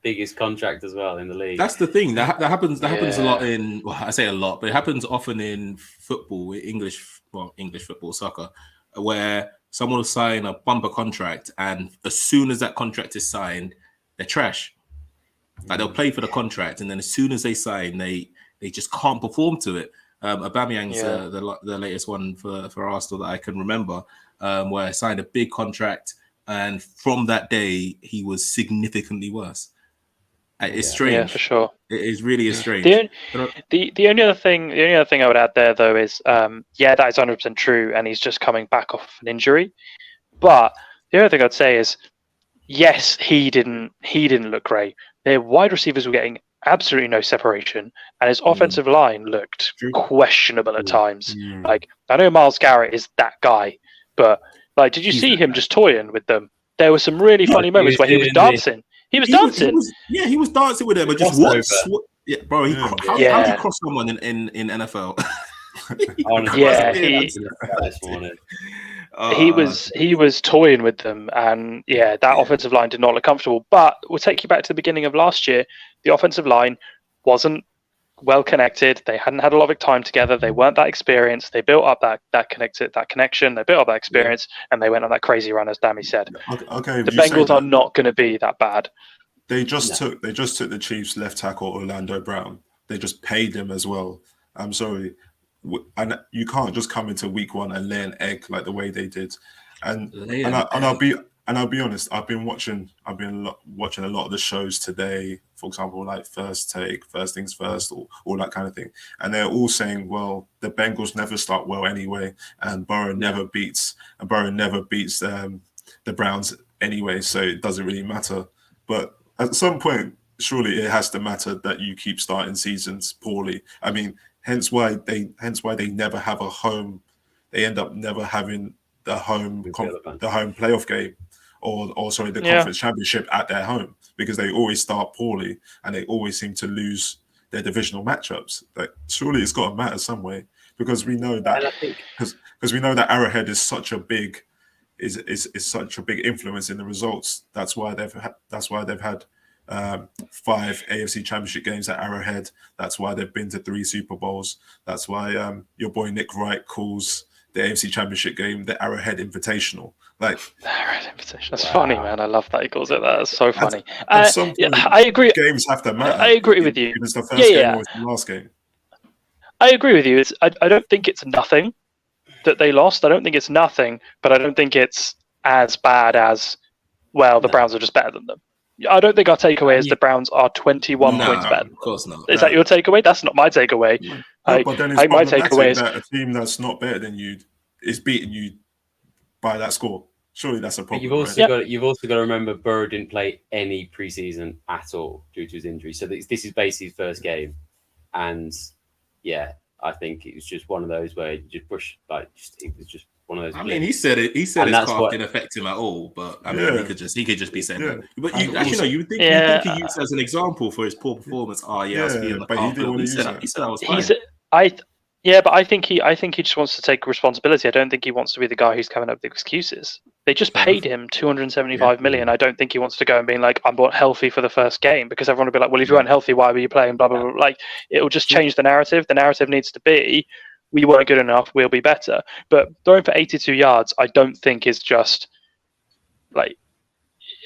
biggest contract as well in the league. That's the thing that happens. That happens a lot in. Well, I say a lot, but it happens often in football, English football, soccer, where someone will sign a bumper contract, and as soon as that contract is signed, they're trash. Like they'll play for the contract, and then as soon as they sign, they just can't perform to it. Aubameyang's the latest one for Arsenal that I can remember, where I signed a big contract, and from that day he was significantly worse. It's strange. Yeah, for sure. It is really strange. The only other thing I would add there though is that is 100% true, and he's just coming back off an injury. But the other thing I'd say is, yes, he didn't look great. Their wide receivers were getting absolutely no separation, and his offensive line looked questionable at times. Like, I know Myles Garrett is that guy, but like, did you see him just toying with them? There were some really funny moments where he was dancing. He was dancing. He was dancing with them. And just bro. How do you cross someone in NFL? he was toying with them, and that offensive line did not look comfortable. But we'll take you back to the beginning of last year. The offensive line wasn't well connected. They hadn't had a lot of time together. They weren't that experienced. They built up that connection. They built up that experience, and they went on that crazy run, as Dami said. Okay, the Bengals are not going to be that bad. They just took the Chiefs left tackle Orlando Brown. They just paid him as well. I'm sorry, and you can't just come into week 1 and lay an egg like the way they did. I'll be honest. I've been watching a lot of the shows today. For example, like First Take, First Things First, or all that kind of thing. And they're all saying, well, the Bengals never start well anyway, and Burrow never beats the Browns anyway, so it doesn't really matter. But at some point, surely it has to matter that you keep starting seasons poorly. I mean, hence why they never have a home. They end up never having the home playoff game, or the conference championship at their home, because they always start poorly and they always seem to lose their divisional matchups. Like, surely it's got to matter some way, because we know that because we know that Arrowhead is such a big such a big influence in the results. That's why they've had 5 AFC Championship games at Arrowhead. That's why they've been to 3 Super Bowls. That's why your boy Nick Wright calls the AFC Championship game the Arrowhead Invitational. Like, the Arrowhead Invitational. That's funny, man. I love that he calls it that. That's so funny. At some point, I agree. Games have to matter. I agree with you. It's the first game or it's the last game. I agree with you. I don't think it's nothing that they lost. I don't think it's nothing, but I don't think it's as bad as, the Browns are just better than them. I don't think our takeaway is the Browns are 21 points better. Of course not. Is that your takeaway? That's not my takeaway. But then it's my takeaway is that a team that's not better than you is beating you by that score. Surely that's a problem. You've also got to remember Burrow didn't play any preseason at all due to his injury. So this is basically his first game, and I think it was just one of those where you just push, it was just one of those. I mean, he said his calf didn't affect him at all, but I mean, he could just be saying that. But you would think he used as an example for his poor performance. I was feeling the calf. He said I was fine. But I think he just wants to take responsibility. I don't think he wants to be the guy who's coming up with excuses. They just paid him $275 million. I don't think he wants to go and be like, I'm not healthy for the first game, because everyone will be like, well, if you weren't healthy, why were you playing? Blah blah blah. Like, it will just change the narrative. The narrative needs to be, we weren't good enough, we'll be better. But throwing for 82 yards, I don't think is just like.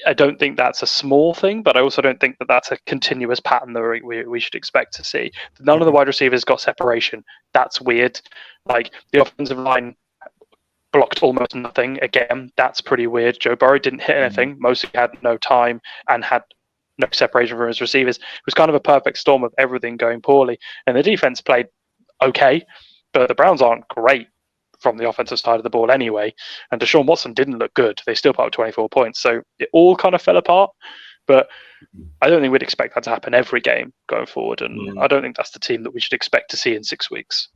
I don't think that's a small thing, but I also don't think that that's a continuous pattern that we should expect to see. None of the wide receivers got separation. That's weird. Like, the offensive line blocked almost nothing. Again, that's pretty weird. Joe Burrow didn't hit anything. Mostly had no time and had no separation from his receivers. It was kind of a perfect storm of everything going poorly. And the defense played okay, but the Browns aren't great from the offensive side of the ball anyway, and Deshaun Watson didn't look good. They still put up 24 points, so it all kind of fell apart. But I don't think we'd expect that to happen every game going forward, and I don't think that's the team that we should expect to see in 6 weeks.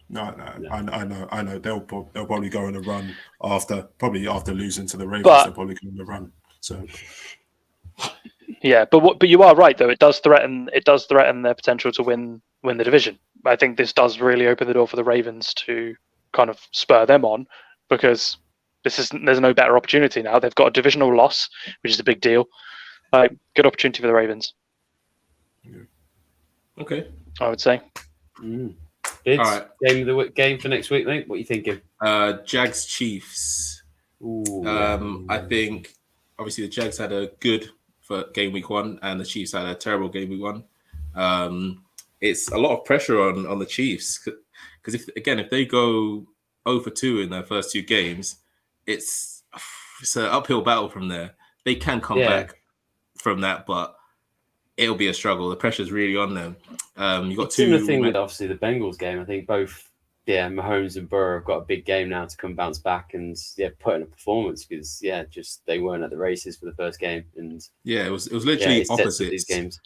No. I know. They'll probably go on a run after losing to the Ravens. They'll probably go on a run. So but you are right though. It does threaten their potential to win the division. I think this does really open the door for the Ravens to kind of spur them on, because there's no better opportunity now. They've got a divisional loss, which is a big deal. Good opportunity for the Ravens. Yeah. Okay, I would say. All right, game for next week, mate. What are you thinking? Jags Chiefs. I think obviously the Jags had a good for game week 1, and the Chiefs had a terrible game week 1. It's a lot of pressure on the Chiefs. Because if they go 0-2 in their first 2 games, it's an uphill battle from there. They can come back from that, but it'll be a struggle. The pressure's really on them. You got similar thing with obviously the Bengals game. I think both Mahomes and Burrow have got a big game now to come bounce back and put in a performance, because just they weren't at the races for the first game, and it was literally opposite these games.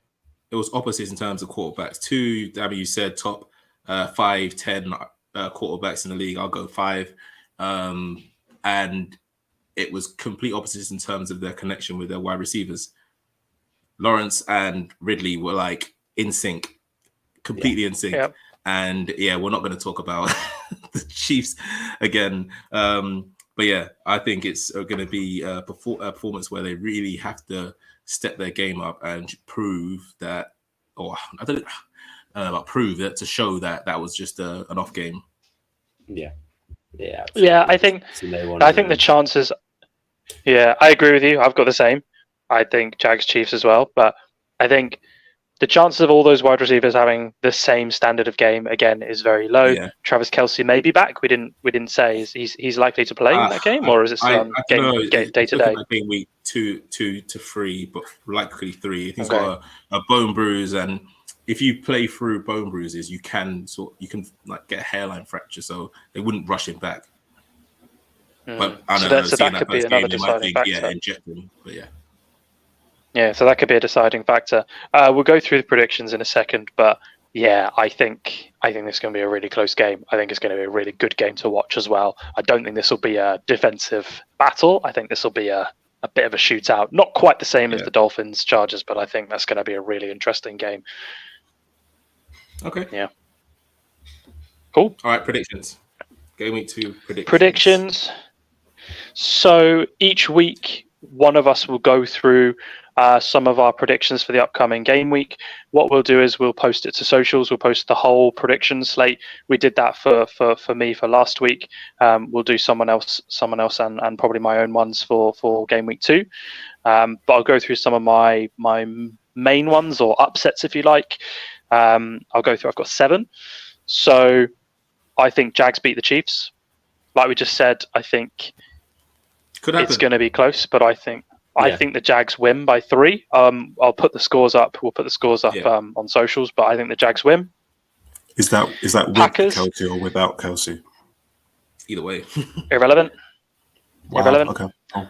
It was opposites in terms of quarterbacks. 2, Dami, you said top 5-10 quarterbacks in the league. I'll go 5, and it was complete opposites in terms of their connection with their wide receivers. Lawrence and Ridley were like in sync, completely in sync. And we're not going to talk about the Chiefs again. But yeah, I think it's going to be a performance where they really have to step their game up and prove that, or I don't know about prove that, to show that that was just an off game. Yeah. Yeah. Yeah, I think the chances. Yeah, I agree with you. I've got the same. I think Jags Chiefs as well, but I think the chances of all those wide receivers having the same standard of game again is very low. Yeah. Travis Kelce may be back. We didn't say he's likely to play in that game, or is it still on day to day? Game week 2 to 3, but likely 3. If he's got a bone bruise, and if you play through bone bruises, you can like get a hairline fracture, so they wouldn't rush him back. But I don't know. So that could be another deciding factor. Yeah, inject him. But yeah. Yeah, so that could be a deciding factor. We'll go through the predictions in a second, but yeah, I think this is going to be a really close game. I think it's going to be a really good game to watch as well. I don't think this will be a defensive battle. I think this will be a bit of a shootout. Not quite the same as the Dolphins Chargers, but I think that's going to be a really interesting game. Okay. Yeah. Cool. All right, predictions. Game week 2 predictions. Predictions. So each week, one of us will go through some of our predictions for the upcoming game week. What we'll do is we'll post it to socials. We'll post the whole prediction slate. We did that for me for last week. We'll do someone else, and probably my own ones for game week 2. But I'll go through some of my main ones, or upsets, if you like. I'll go through. I've got 7. So I think Jags beat the Chiefs. Like we just said, I think it's going to be close, but I think the Jags win by 3. I'll put the scores up. We'll put the scores up on socials, but I think the Jags win. Is that with Packers? Kelce or without Kelce? Either way. Irrelevant. Wow, Irrelevant. Okay. Oh.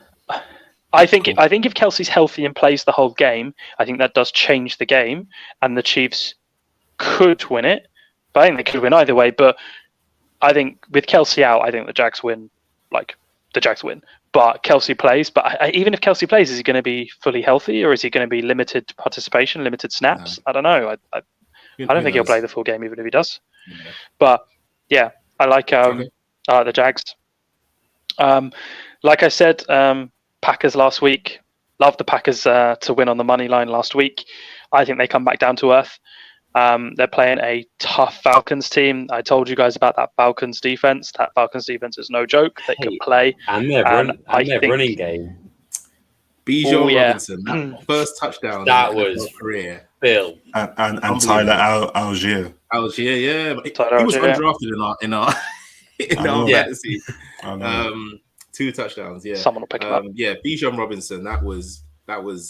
I think if Kelce's healthy and plays the whole game, I think that does change the game, and the Chiefs could win it. But I think they could win either way. But I think with Kelce out, I think the Jags win. The Jags win. But Kelce plays. But even if Kelce plays, is he going to be fully healthy, or is he going to be limited participation, limited snaps? No. I don't know. I don't think he'll play the full game, even if he does. Yeah. But yeah, I like the Jags. Like I said, Packers last week. Loved the Packers to win on the money line last week. I think they come back down to earth. They're playing a tough Falcons team. I told you guys about that Falcons defense. That Falcons defense is no joke. They can play. And their running game. Bijan Robinson, that first touchdown. That was career. Bill. And Tyler Algier. Algier, yeah. He was undrafted in our fantasy. 2 touchdowns, yeah. Someone will pick him up. Yeah, Bijan Robinson, that was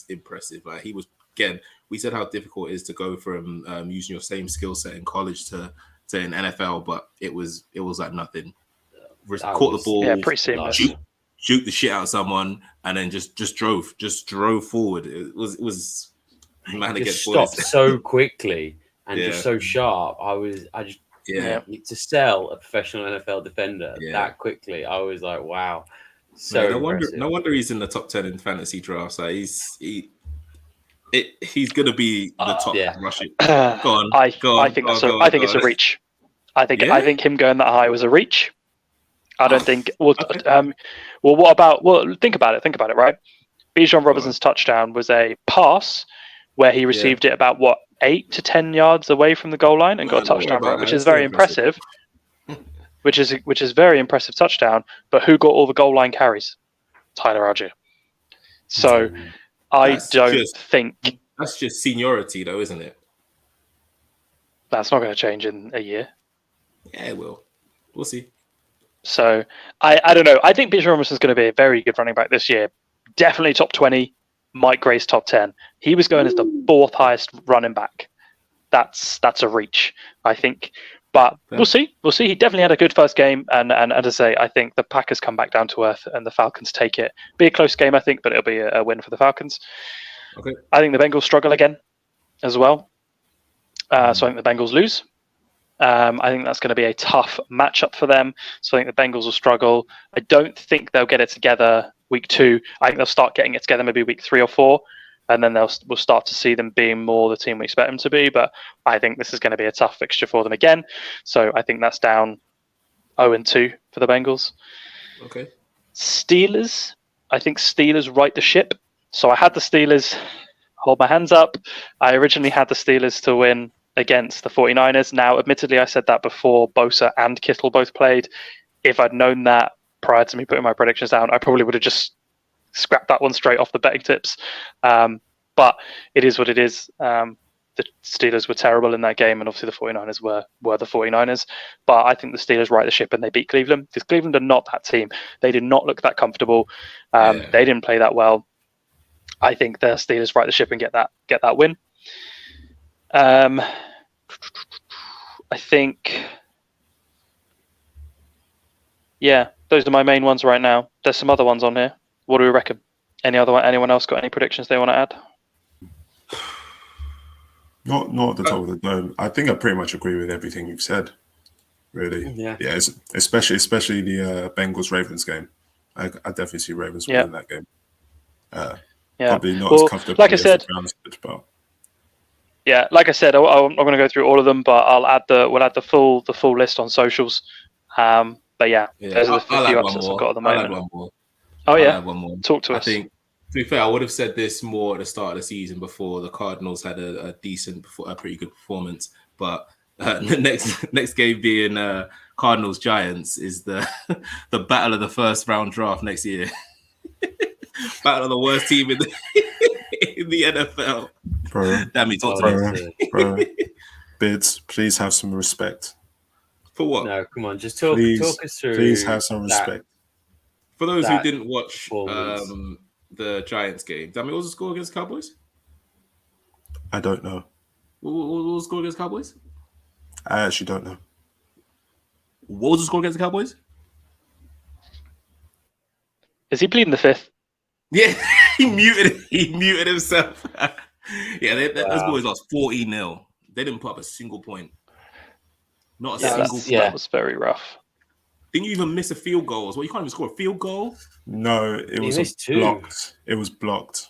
impressive. He was, again, we said how difficult it is to go from using your same skill set in college to in NFL, but it was like nothing. Caught the ball, pretty seamless. Juked the shit out of someone, and then just drove forward. It was man against boys. Stopped so quickly and just so sharp. To sell a professional NFL defender that quickly, I was like, wow. So no wonder he's in the top 10 in fantasy drafts. Like he's going to be the top rushing. Go on. I think it's a reach. I think him going that high was a reach. I don't think. Well, what about? Well, think about it. Right, Bijan Robinson's touchdown was a pass where he received it about 8 to 10 yards away from the goal line and got a touchdown run, which is very impressive. which is very impressive touchdown. But who got all the goal line carries? Tyler Algier. So I don't think that's just seniority, though, isn't it? That's not going to change in a year. Yeah, it will. We'll see. So I don't know. I think Bijan Robinson's going to be a very good running back this year. Definitely top 20. Mike Gray's top 10. He was going as the 4th highest running back. That's a reach, I think. But we'll see. He definitely had a good first game, and as I say, I think the Packers come back down to earth and the Falcons take it. Be a close game, I think, but it'll be a win for the Falcons. Okay. I think the Bengals struggle again as well. So I think the Bengals lose. I think that's going to be a tough matchup for them. So I think the Bengals will struggle. I don't think they'll get it together week 2. I think they'll start getting it together maybe week 3 or 4. And then we'll start to see them being more the team we expect them to be. But I think this is going to be a tough fixture for them again. So I think that's down 0-2 for the Bengals. Okay. Steelers. I think Steelers right the ship. So I had the Steelers. Hold my hands up. I originally had the Steelers to win against the 49ers. Now, admittedly, I said that before Bosa and Kittle both played. If I'd known that prior to me putting my predictions down, I probably would have just scrapped that one straight off the betting tips. But it is what it is. The Steelers were terrible in that game, and obviously the 49ers were the 49ers. But I think the Steelers right the ship and they beat Cleveland, because Cleveland are not that team. They did not look that comfortable. They didn't play that well. I think the Steelers right the ship and get that win. I think, yeah, those are my main ones right now. There's some other ones on here. What do we reckon? Anyone else got any predictions they want to add? Not at the top of the dome. I think I pretty much agree with everything you've said. Really, yeah. Especially the Bengals Ravens game. I definitely see Ravens winning that game. Probably not as comfortable like I as said, the Browns did, but yeah, like I said, I'm not going to go through all of them, but we'll add the full list on socials. But yeah, those are the few upsets I've got at the moment. I'll add one more. Oh yeah, one more. Talk to us. I think, to be fair, I would have said this more at the start of the season before the Cardinals had a pretty good performance. But the next game being Cardinals Giants is the battle of the first round draft next year. Battle of the worst team in the NFL. Bro, Dami, talk to me. Bro. Bids, please have some respect. For what? No, come on, just talk us through. Please have some respect. For those who didn't watch the Giants game, Dami, what was the score against Cowboys? I don't know. What was the score against Cowboys? I actually don't know. What was the score against the Cowboys? Is he pleading the fifth? Yeah, he muted himself. Those boys lost 40-0. They didn't put up a single point. Not a single point. That was very rough. Didn't you even miss a field goal? Well, you can't even score a field goal. No, it was blocked. It was blocked.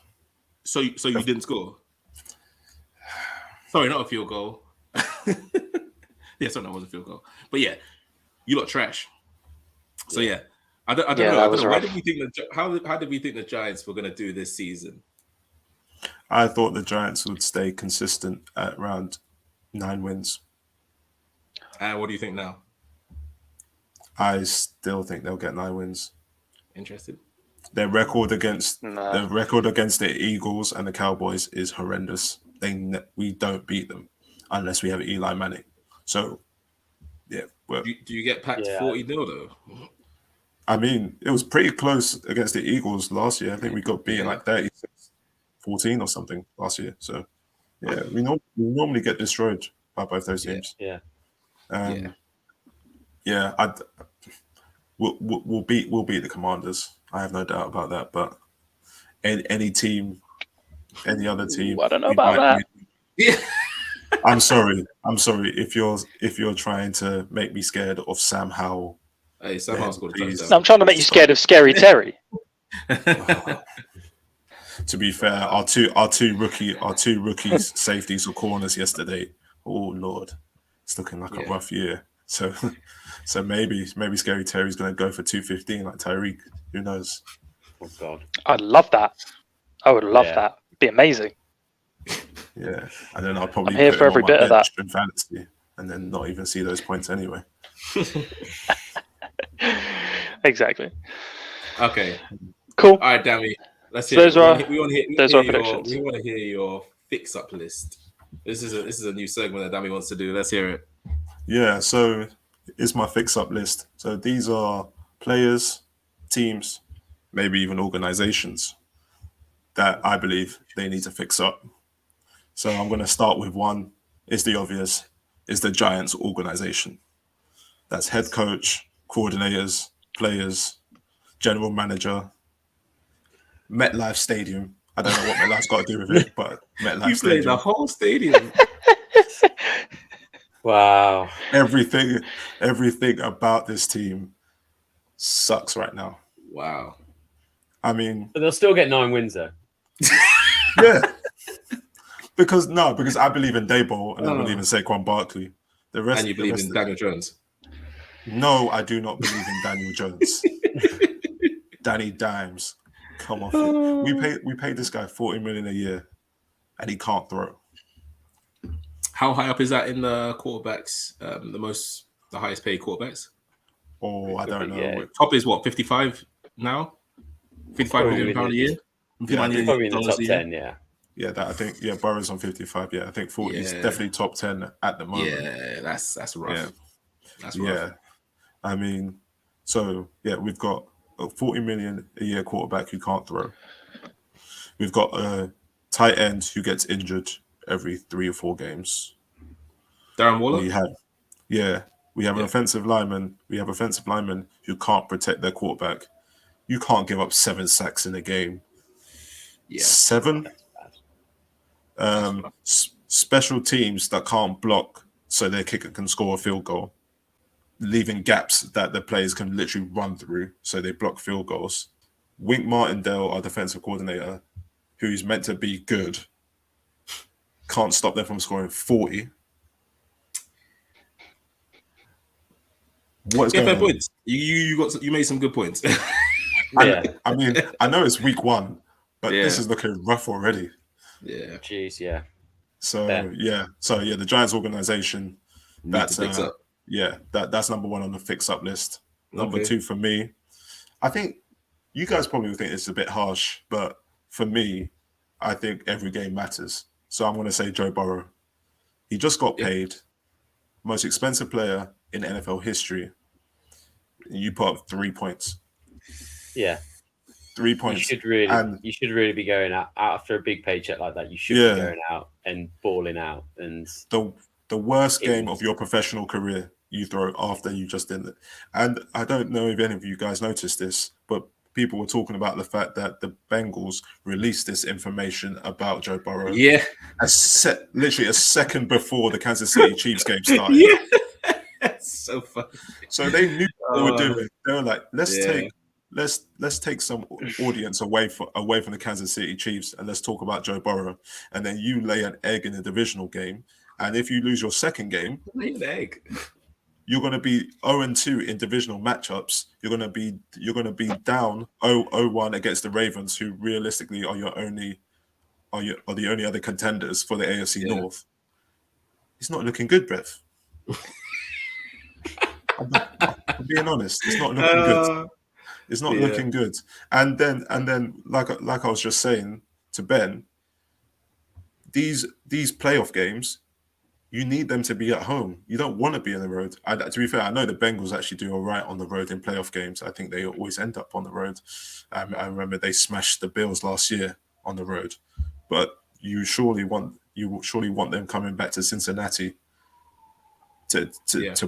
So you didn't score? Sorry, not a field goal. Yeah, sorry, that was a field goal. But yeah, you lot trash. So yeah. I don't know. How did we think the Giants were going to do this season? I thought the Giants would stay consistent at around 9 wins. And what do you think now? I still think they'll get 9 wins. Interested. Their record against the Eagles and the Cowboys is horrendous. We don't beat them unless we have Eli Manning. So, yeah. Well, do you get packed 40-0 though? I mean, it was pretty close against the Eagles last year. I think we got beaten like 36-14 or something last year. So, yeah, we normally get destroyed by both those teams. We'll beat the Commanders. I have no doubt about that. But any other team, I don't know about that. Yeah. I'm sorry. If you're trying to make me scared of Sam Howell. Hey, Sam Howell's got a touchdown. I'm trying to make you scared of Scary Terry. To be fair, our two rookies safeties or corners yesterday. Oh Lord, it's looking like a rough year. So maybe Scary Terry's going to go for 215 like Tyreek. Who knows? Oh God, I'd love that. I would love that. It'd be amazing. Yeah, and then I'll probably I'm here for every bit of that in fantasy, and then not even see those points anyway. Exactly. Okay. Cool. All right, Dami. Let's hear. We want to hear your fix-up list. This is a new segment that Dami wants to do. Let's hear it. Yeah. So it's my fix-up list. So these are players, teams, maybe even organizations that I believe they need to fix up. So I'm going to start with one. It's the obvious. It's the Giants organization. That's head coach, coordinators, players, general manager, MetLife Stadium. I don't know what MetLife's got to do with it, but MetLife Stadium. You played the whole stadium. Wow. Everything about this team sucks right now. Wow. I mean, but they'll still get 9 wins though. Yeah. Because I believe in Daboll and I believe in Saquon Barkley. And you believe in Daniel Jones? No, I do not believe in Daniel Jones. Danny Dimes. Come off it. We paid this guy 40 million a year, and he can't throw. How high up is that in the quarterbacks? The highest paid quarterbacks? Oh, I don't know. Yeah. Top is what, 55 now? 55 million pound a year? Yeah, He's probably in the top 10, yeah. Yeah, that I think. Yeah, Burrow's on 55. Yeah, I think 40. He's definitely top 10 at the moment. Yeah, that's rough. Yeah, That's rough. yeah. I mean, so yeah, we've got a 40 million a year quarterback who can't throw. We've got a tight end who gets injured every 3 or 4 games. Darren Waller? We have an offensive lineman. We have offensive linemen who can't protect their quarterback. You can't give up 7 sacks in a game. Yeah. 7? Special teams that can't block so their kicker can score a field goal, leaving gaps that the players can literally run through so they block field goals. Wink Martindale, our defensive coordinator, who's meant to be good, can't stop them from scoring 40. What's going on? Points. You made some good points. Yeah. I mean, I know it's week 1, but this is looking rough already. Yeah. Jeez, yeah. So the Giants organization, that's fix up. That's number 1 on the fix up list. Number 2 for me, I think you guys probably think it's a bit harsh, but for me, I think every game matters. So I'm going to say Joe Burrow. He just got paid, most expensive player in NFL history. You put up 3 points. Yeah. 3 points. You should really be going out after a big paycheck like that. You should be going out and balling out. And the worst game of your professional career you throw after you just did it. And I don't know if any of you guys noticed this, but people were talking about the fact that the Bengals released this information about Joe Burrow. Yeah. Literally a second before the Kansas City Chiefs game started. Yeah. That's so funny. So they knew what they were doing. They were like, let's take some audience away from the Kansas City Chiefs and let's talk about Joe Burrow. And then you lay an egg in a divisional game. And if you lose your second game, lay an egg. You're going to be 0-2 in divisional matchups. You're going to be down 0-1 against the Ravens, who realistically are the only other contenders for the AFC North. It's not looking good, Brev. I'm being honest. It's not looking good. It's not looking good. And then, like I was just saying to Ben, these playoff games, you need them to be at home. You don't want to be on the road. To be fair, I know the Bengals actually do all right on the road in playoff games. I think they always end up on the road. I remember they smashed the Bills last year on the road. But you will surely want them coming back to Cincinnati to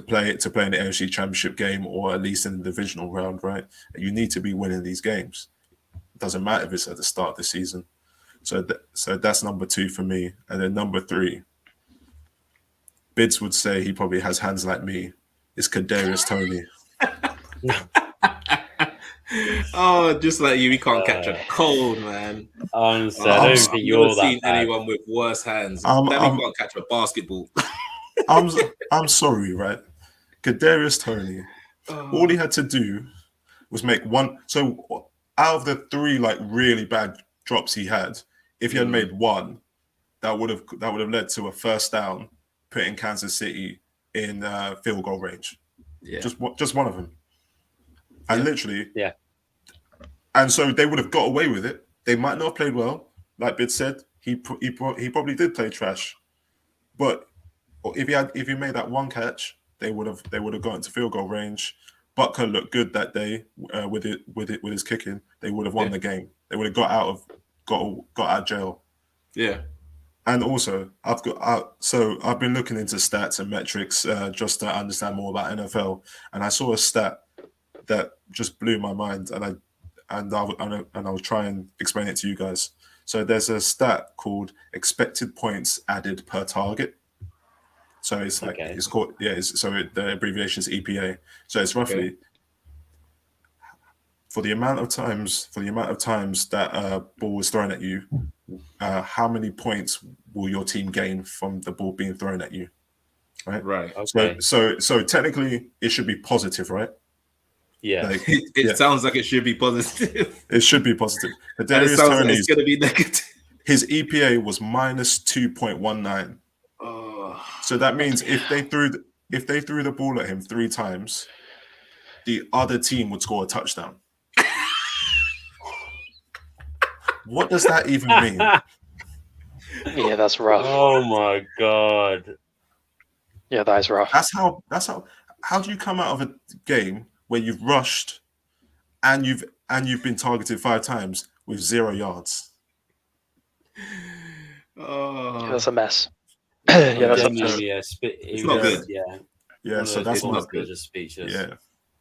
play in the AFC Championship game, or at least in the divisional round, right? You need to be winning these games. It doesn't matter if it's at the start of the season. So that's number 2 for me. And then number 3, Bids would say he probably has hands like me. It's Kadarius Toney. Oh, just like you, he can't catch a cold, man. Honestly, I don't think you're that seen bad. anyone with worse hands. Danny can't catch a basketball. I'm sorry, right? Kadarius Toney. All he had to do was make one. So out of the 3 like really bad drops he had, if he had made one, that would have led to a first down, putting Kansas City in field goal range. Yeah. Just one of them. And literally. Yeah. And so they would have got away with it. They might not have played well. Like Bid said, he probably did play trash. But if he made that one catch, they would have gotten to field goal range. Butker looked good that day with his kicking. They would have won the game. They would have got out of jail. Yeah. And also, I've been looking into stats and metrics just to understand more about NFL, and I saw a stat that just blew my mind, and I'll try and explain it to you guys. So there's a stat called expected points added per target. So it's like it's called the abbreviation is EPA. So it's roughly for the amount of times that a ball was thrown at you. How many points will your team gain from the ball being thrown at you? Right. Okay. So technically it should be positive, right? Yeah. Like, It sounds like it should be positive. it should be positive. But And it Darius sounds like Toney's it's going to be negative. his EPA was minus 2.19. Oh. So that means if they threw the ball at him 3 times, the other team would score a touchdown. What does that even mean? Yeah, that's rough. Oh my god. Yeah, that is rough. How do you come out of a game where you've rushed and you've been targeted 5 times with 0 yards? Yeah, that's a mess. Yeah, that's a mess. Genuinely, It's not good. Yeah. Yeah, so that's not my good. Just speechless.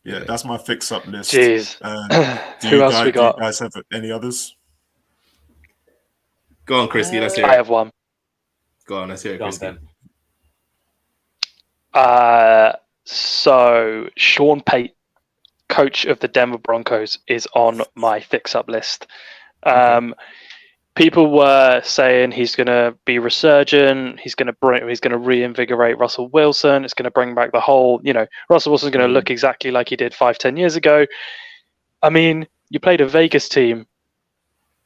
yeah, that's my fix-up list. Jeez. Who else we got? Do you guys have any others? Go on, Kriski. Let's hear I it. have one. Go on, let's hear it, Go on, Kriski. Ben. So Sean Pate, coach of the Denver Broncos, is on my fix-up list. People were saying he's going to be resurgent. He's going to reinvigorate Russell Wilson. It's going to bring back the whole, Russell Wilson's going to look exactly like he did 5-10 years ago. I mean, you played a Vegas team.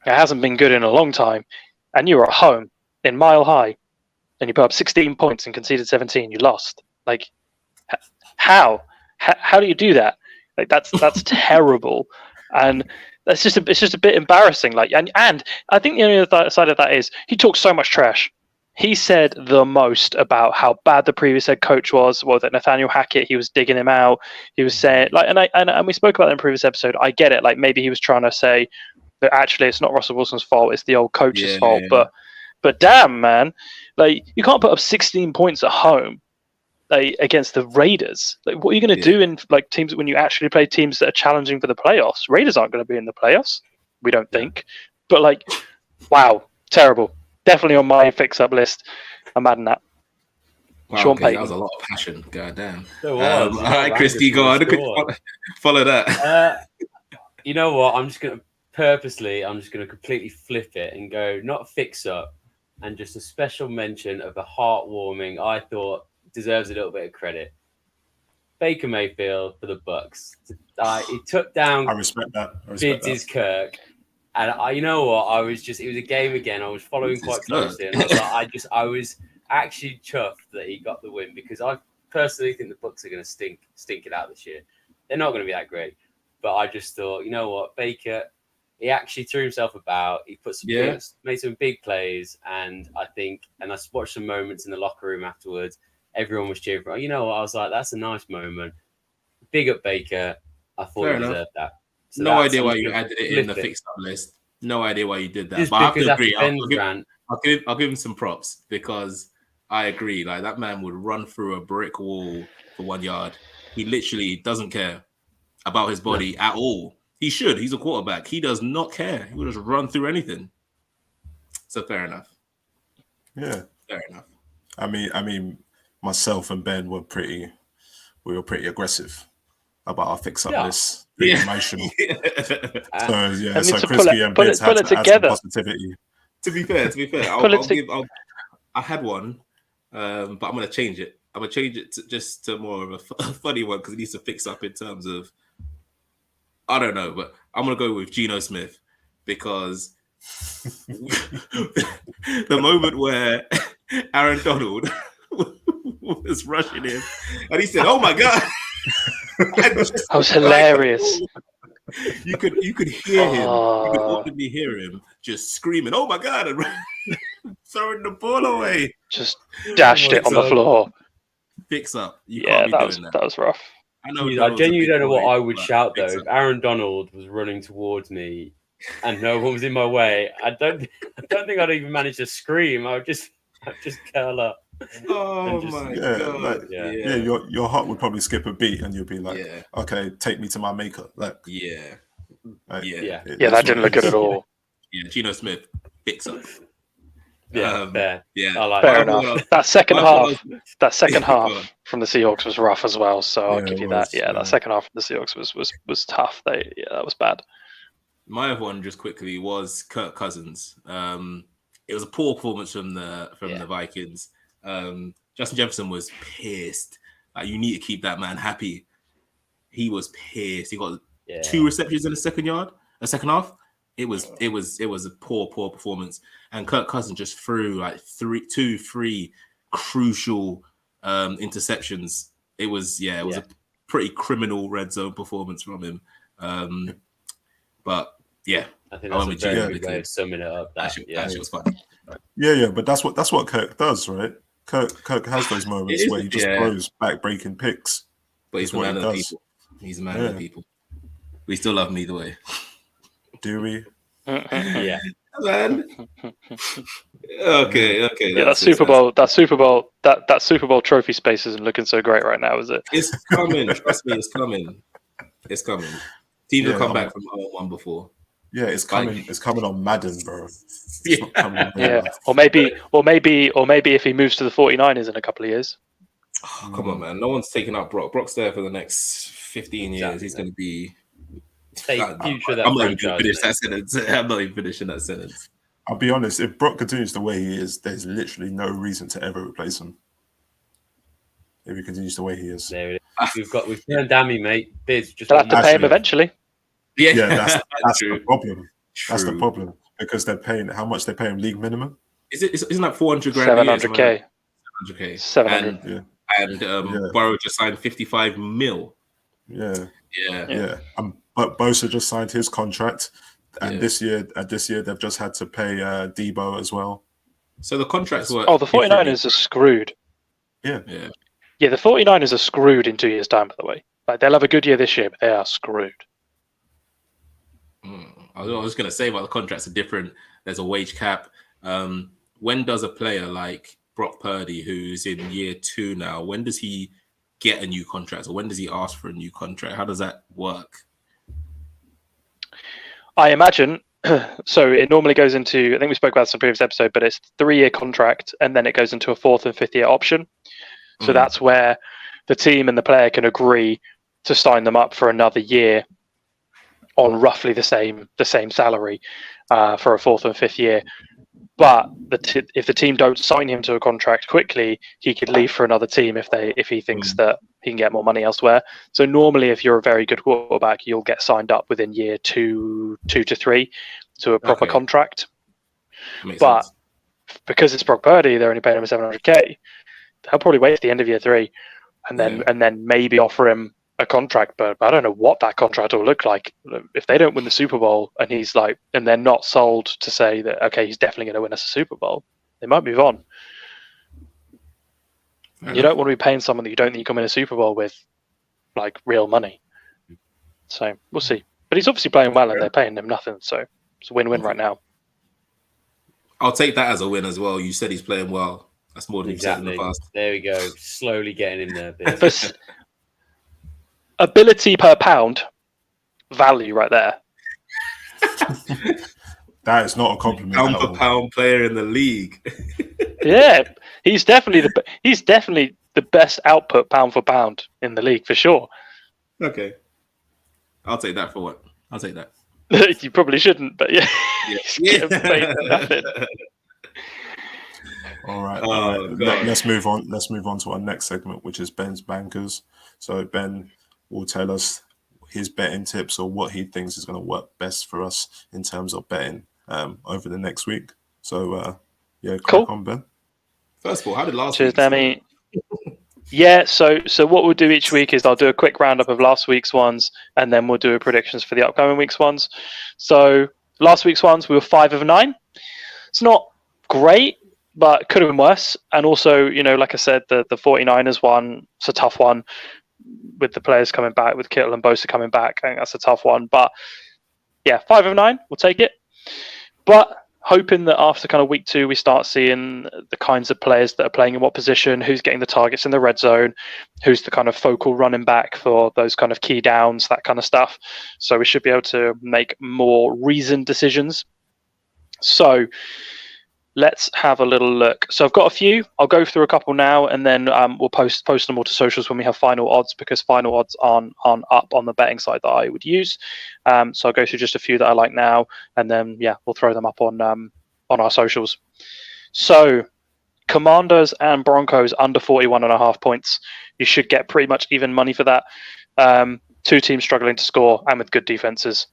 It hasn't been good in a long time, and you were at home in Mile High, and you put up 16 points and conceded 17. You lost. Like, how do you do that? Like, that's terrible, and it's just a bit embarrassing. Like, and I think the only other side of that is he talks so much trash. He said the most about how bad the previous head coach was. Well, that Nathaniel Hackett, he was digging him out. He was saying, like, and we spoke about that in the previous episode. I get it. Like, maybe he was trying to say that actually it's not Russell Wilson's fault. It's the old coach's fault. Yeah. But damn, man, like, you can't put up 16 points at home, like, against the Raiders. Like, what are you going to do in, like, teams when you actually play teams that are challenging for the playoffs? Raiders aren't going to be in the playoffs, we don't think. But, like, wow, terrible. Definitely on my fix-up list. I'm adding that. Wow, Sean okay, Payton. that was a lot of passion. God damn. There was. All right, Kriski, go on. Follow that. You know what? I'm just going to completely flip it and go not fix up, and just a special mention of a heartwarming, I thought deserves a little bit of credit. Baker Mayfield for the Bucks. He took down I respect that. Biddy's Kirk. And you know what? It was a game again. I was following quite closely, and I was actually chuffed that he got the win, because I personally think the Bucks are going to stink it out this year. They're not going to be that great, but I just thought, you know what, Baker, he actually threw himself about. He made some big plays, and I watched some moments in the locker room afterwards. Everyone was cheering for him. You know what? I was like, that's a nice moment. Big up Baker. I thought he deserved that. So no idea why you added it in the fixed-up list. No idea why you did that. Just but I have to because agree. I'll I'll give him some props, because I agree. Like, that man would run through a brick wall for 1 yard. He literally doesn't care about his body at all. He should. He's a quarterback. He does not care. He will just run through anything. So fair enough. Yeah, fair enough. I mean, myself and Ben were pretty aggressive about our fix-up list. Pretty emotional. So Kriski and Ben had to add some positivity. To be fair, I had one, but I'm going to change it. I'm going to change it to more of a funny one, because it needs to fix up in terms of, I don't know, but I'm going to go with Geno Smith, because the moment where Aaron Donald was rushing him and he said, "Oh my God." That was hilarious. You could hear him. You could audibly hear him just screaming, "Oh my God," and throwing the ball away. Just dashed it on the floor. Fix up. You can't be doing that. That was rough. I genuinely don't know what I would shout though. If Aaron Donald was running towards me and no one was in my way, I don't think I'd even manage to scream. I'd just curl up. Oh my God! Your heart would probably skip a beat, and you'd be like, "Okay, take me to my maker." Like, that didn't look good at all. Yeah, Geno Smith, fix up. Fair. Yeah, I like fair enough. That second half from the Seahawks was rough as well. So I'll give you that. Yeah, that second half from the Seahawks was tough. That was bad. My other one, just quickly, was Kirk Cousins. It was a poor performance from the Vikings. Justin Jefferson was pissed. Like, you need to keep that man happy. he was pissed. He got 2 receptions in the second half. It was a poor performance, and Kirk Cousins just threw like 3 crucial interceptions. It was a pretty criminal red zone performance from him. But yeah, I think that's a very good way of summing it up. That shit was fun. Yeah, but that's what Kirk does, right? Kirk has those moments where he just throws back-breaking picks. But he's a man of the people. He's a man of the people. We still love him either way. Do we? Yeah, man. Okay. Yeah, that Super Bowl trophy space isn't looking so great right now, is it? It's coming. Trust me, it's coming. It's coming. Teams will come back from 0-1 before. Yeah, it's coming. It's coming on Madden, bro. It's not coming or maybe if he moves to the 49ers in a couple of years. Oh, come on, man. No one's taking out Brock. Brock's there for the next 15 years. Exactly. He's going to be... future that I'm not even finishing that sentence. I'll be honest. If Brock continues the way he is, there's literally no reason to ever replace him. If he continues the way he is, there it is. We've turned Dami, mate. They'll have to pay him eventually. Yeah, that's the problem. True. That's the problem because they're paying how much they pay him league minimum. Isn't that 400 grand? 700k. 700k. 700. And Burrow just signed 55 mil. Yeah. But Bosa just signed his contract, and this year they've just had to pay Debo as well. So the contracts were. Oh, the 49ers are screwed. Yeah. The 49ers are screwed in 2 years' time. By the way, like they'll have a good year this year, but they are screwed. I was going to say about the contracts are different. There's a wage cap. When does a player like Brock Purdy, who's in year 2 now, when does he get a new contract, or when does he ask for a new contract? How does that work? I imagine so. It normally goes into. I think we spoke about this in the previous episode, but it's 3-year contract, and then it goes into a 4th and 5th year option. So that's where the team and the player can agree to sign them up for another year on roughly the same salary for a 4th and 5th year. But if the team don't sign him to a contract quickly, he could leave for another team if he thinks that he can get more money elsewhere. So normally, if you're a very good quarterback, you'll get signed up within year 2 to 3 to a proper contract. Makes but sense. Because it's Brock Purdy, they're only paying him 700k. They'll probably wait to the end of year 3, and then maybe offer him a contract, but I don't know what that contract will look like. If they don't win the Super Bowl and he's like, and they're not sold to say that, okay, he's definitely going to win us a Super Bowl, they might move on. You don't want to be paying someone that you don't think you can win a Super Bowl with, like, real money. So we'll see. But he's obviously playing well and they're paying him nothing. So it's a win-win right now. I'll take that as a win as well. You said he's playing well. That's more than you've said in the past. There we go. Slowly getting in there. Ability per pound, value right there. That is not a compliment. Pound per pound player in the league. Yeah, he's definitely the best output pound for pound in the league for sure. Okay, I'll take that for what? I'll take that. You probably shouldn't, but yeah. All right. Let's move on. Let's move on to our next segment, which is Ben's Bankers. So Ben will tell us his betting tips or what he thinks is going to work best for us in terms of betting over the next week. So, crack on, Ben. First of all, how did last Cheers, week? Dami. Yeah, so what we'll do each week is I'll do a quick roundup of last week's ones, and then we'll do predictions for the upcoming week's ones. So last week's ones, we were 5 of 9. It's not great, but could have been worse. And also, like I said, the 49ers one, it's a tough one with the players coming back, with Kittle and Bosa coming back. I think that's a tough one. But yeah, 5 of 9, we'll take it. But hoping that after kind of week 2, we start seeing the kinds of players that are playing in what position, who's getting the targets in the red zone, who's the kind of focal running back for those kind of key downs, that kind of stuff. So we should be able to make more reasoned decisions. So let's have a little look. So I've got a few. I'll go through a couple now, and then we'll post them all to socials when we have final odds, because final odds aren't up on the betting side that I would use. So I'll go through just a few that I like now, and then we'll throw them up on our socials. So Commanders and Broncos under 41.5 points. You should get pretty much even money for that. two teams struggling to score and with good defenses.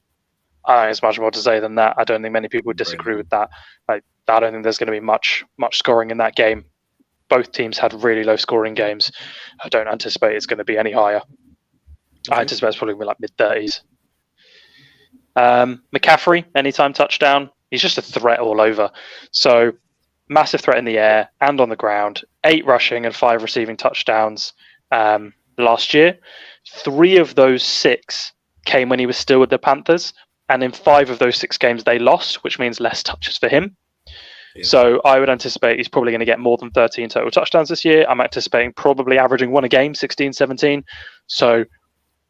There's much more to say than that. I don't think many people would disagree with that. I don't think there's going to be much scoring in that game. Both teams had really low scoring games. I don't anticipate it's going to be any higher. I anticipate it's probably going to be like mid-30s. McCaffrey, anytime touchdown. He's just a threat all over. So massive threat in the air and on the ground. 8 rushing and 5 receiving touchdowns last year. 3 of those 6 came when he was still with the Panthers. And in 5 of those 6 games, they lost, which means less touches for him. Yeah. So I would anticipate he's probably going to get more than 13 total touchdowns this year. I'm anticipating probably averaging 1 a game, 16, 17. So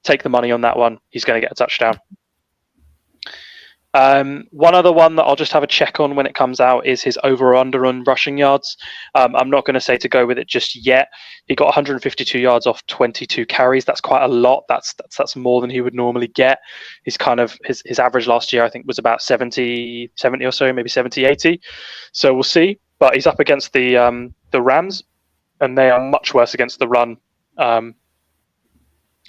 take the money on that one. He's going to get a touchdown. One other one that I'll just have a check on when it comes out is his over/under on rushing yards. I'm not going to say to go with it just yet. He got 152 yards off 22 carries. That's quite a lot. That's more than he would normally get. His average last year, I think, was about 70 or so, maybe 70, 80. So we'll see. But he's up against the Rams, and they are much worse against the run.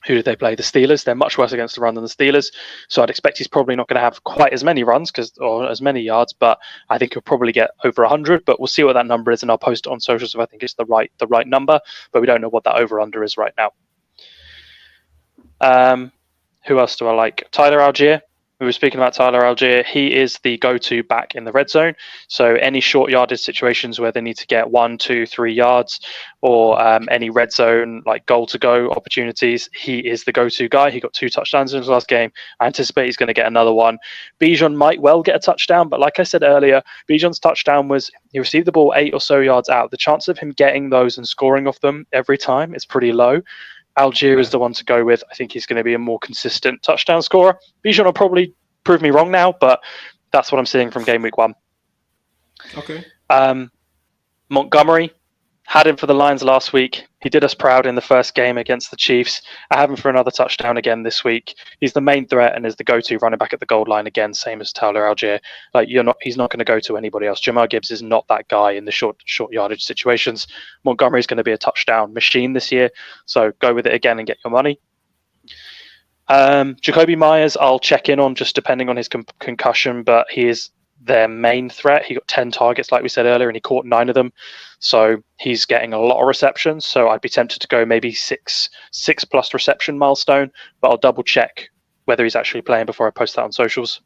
Who did they play? The Steelers. They're much worse against the run than the Steelers. So I'd expect he's probably not going to have quite as many runs or as many yards, but I think he'll probably get over 100. But we'll see what that number is, and I'll post it on socials if I think it's the right number. But we don't know what that over/under is right now. Who else do I like? Tyler Algier. We were speaking about Tyler Algier. He is the go-to back in the red zone. So any short yardage situations where they need to get 1, 2, 3 yards, or any red zone like goal-to-go opportunities, he is the go-to guy. He got 2 touchdowns in his last game. I anticipate he's going to get another one. Bijan might well get a touchdown, but like I said earlier, Bijan's touchdown was he received the ball 8 or so yards out. The chance of him getting those and scoring off them every time is pretty low. Algier is the one to go with. I think he's going to be a more consistent touchdown scorer. Bijan will probably prove me wrong now, but that's what I'm seeing from game week 1. Okay. Montgomery, had him for the Lions last week. He did us proud in the first game against the Chiefs. I have him for another touchdown again this week. He's the main threat and is the go-to running back at the goal line again, same as Tyler Algier. He's not going to go to anybody else. Jamar Gibbs is not that guy in the short yardage situations. Montgomery's going to be a touchdown machine this year, so go with it again and get your money. Jacoby Myers, I'll check in on just depending on his concussion, but he is their main threat. He got 10 targets, like we said earlier, and he caught 9 of them. So he's getting a lot of receptions. So I'd be tempted to go maybe 6 plus reception milestone, but I'll double check whether he's actually playing before I post that on socials.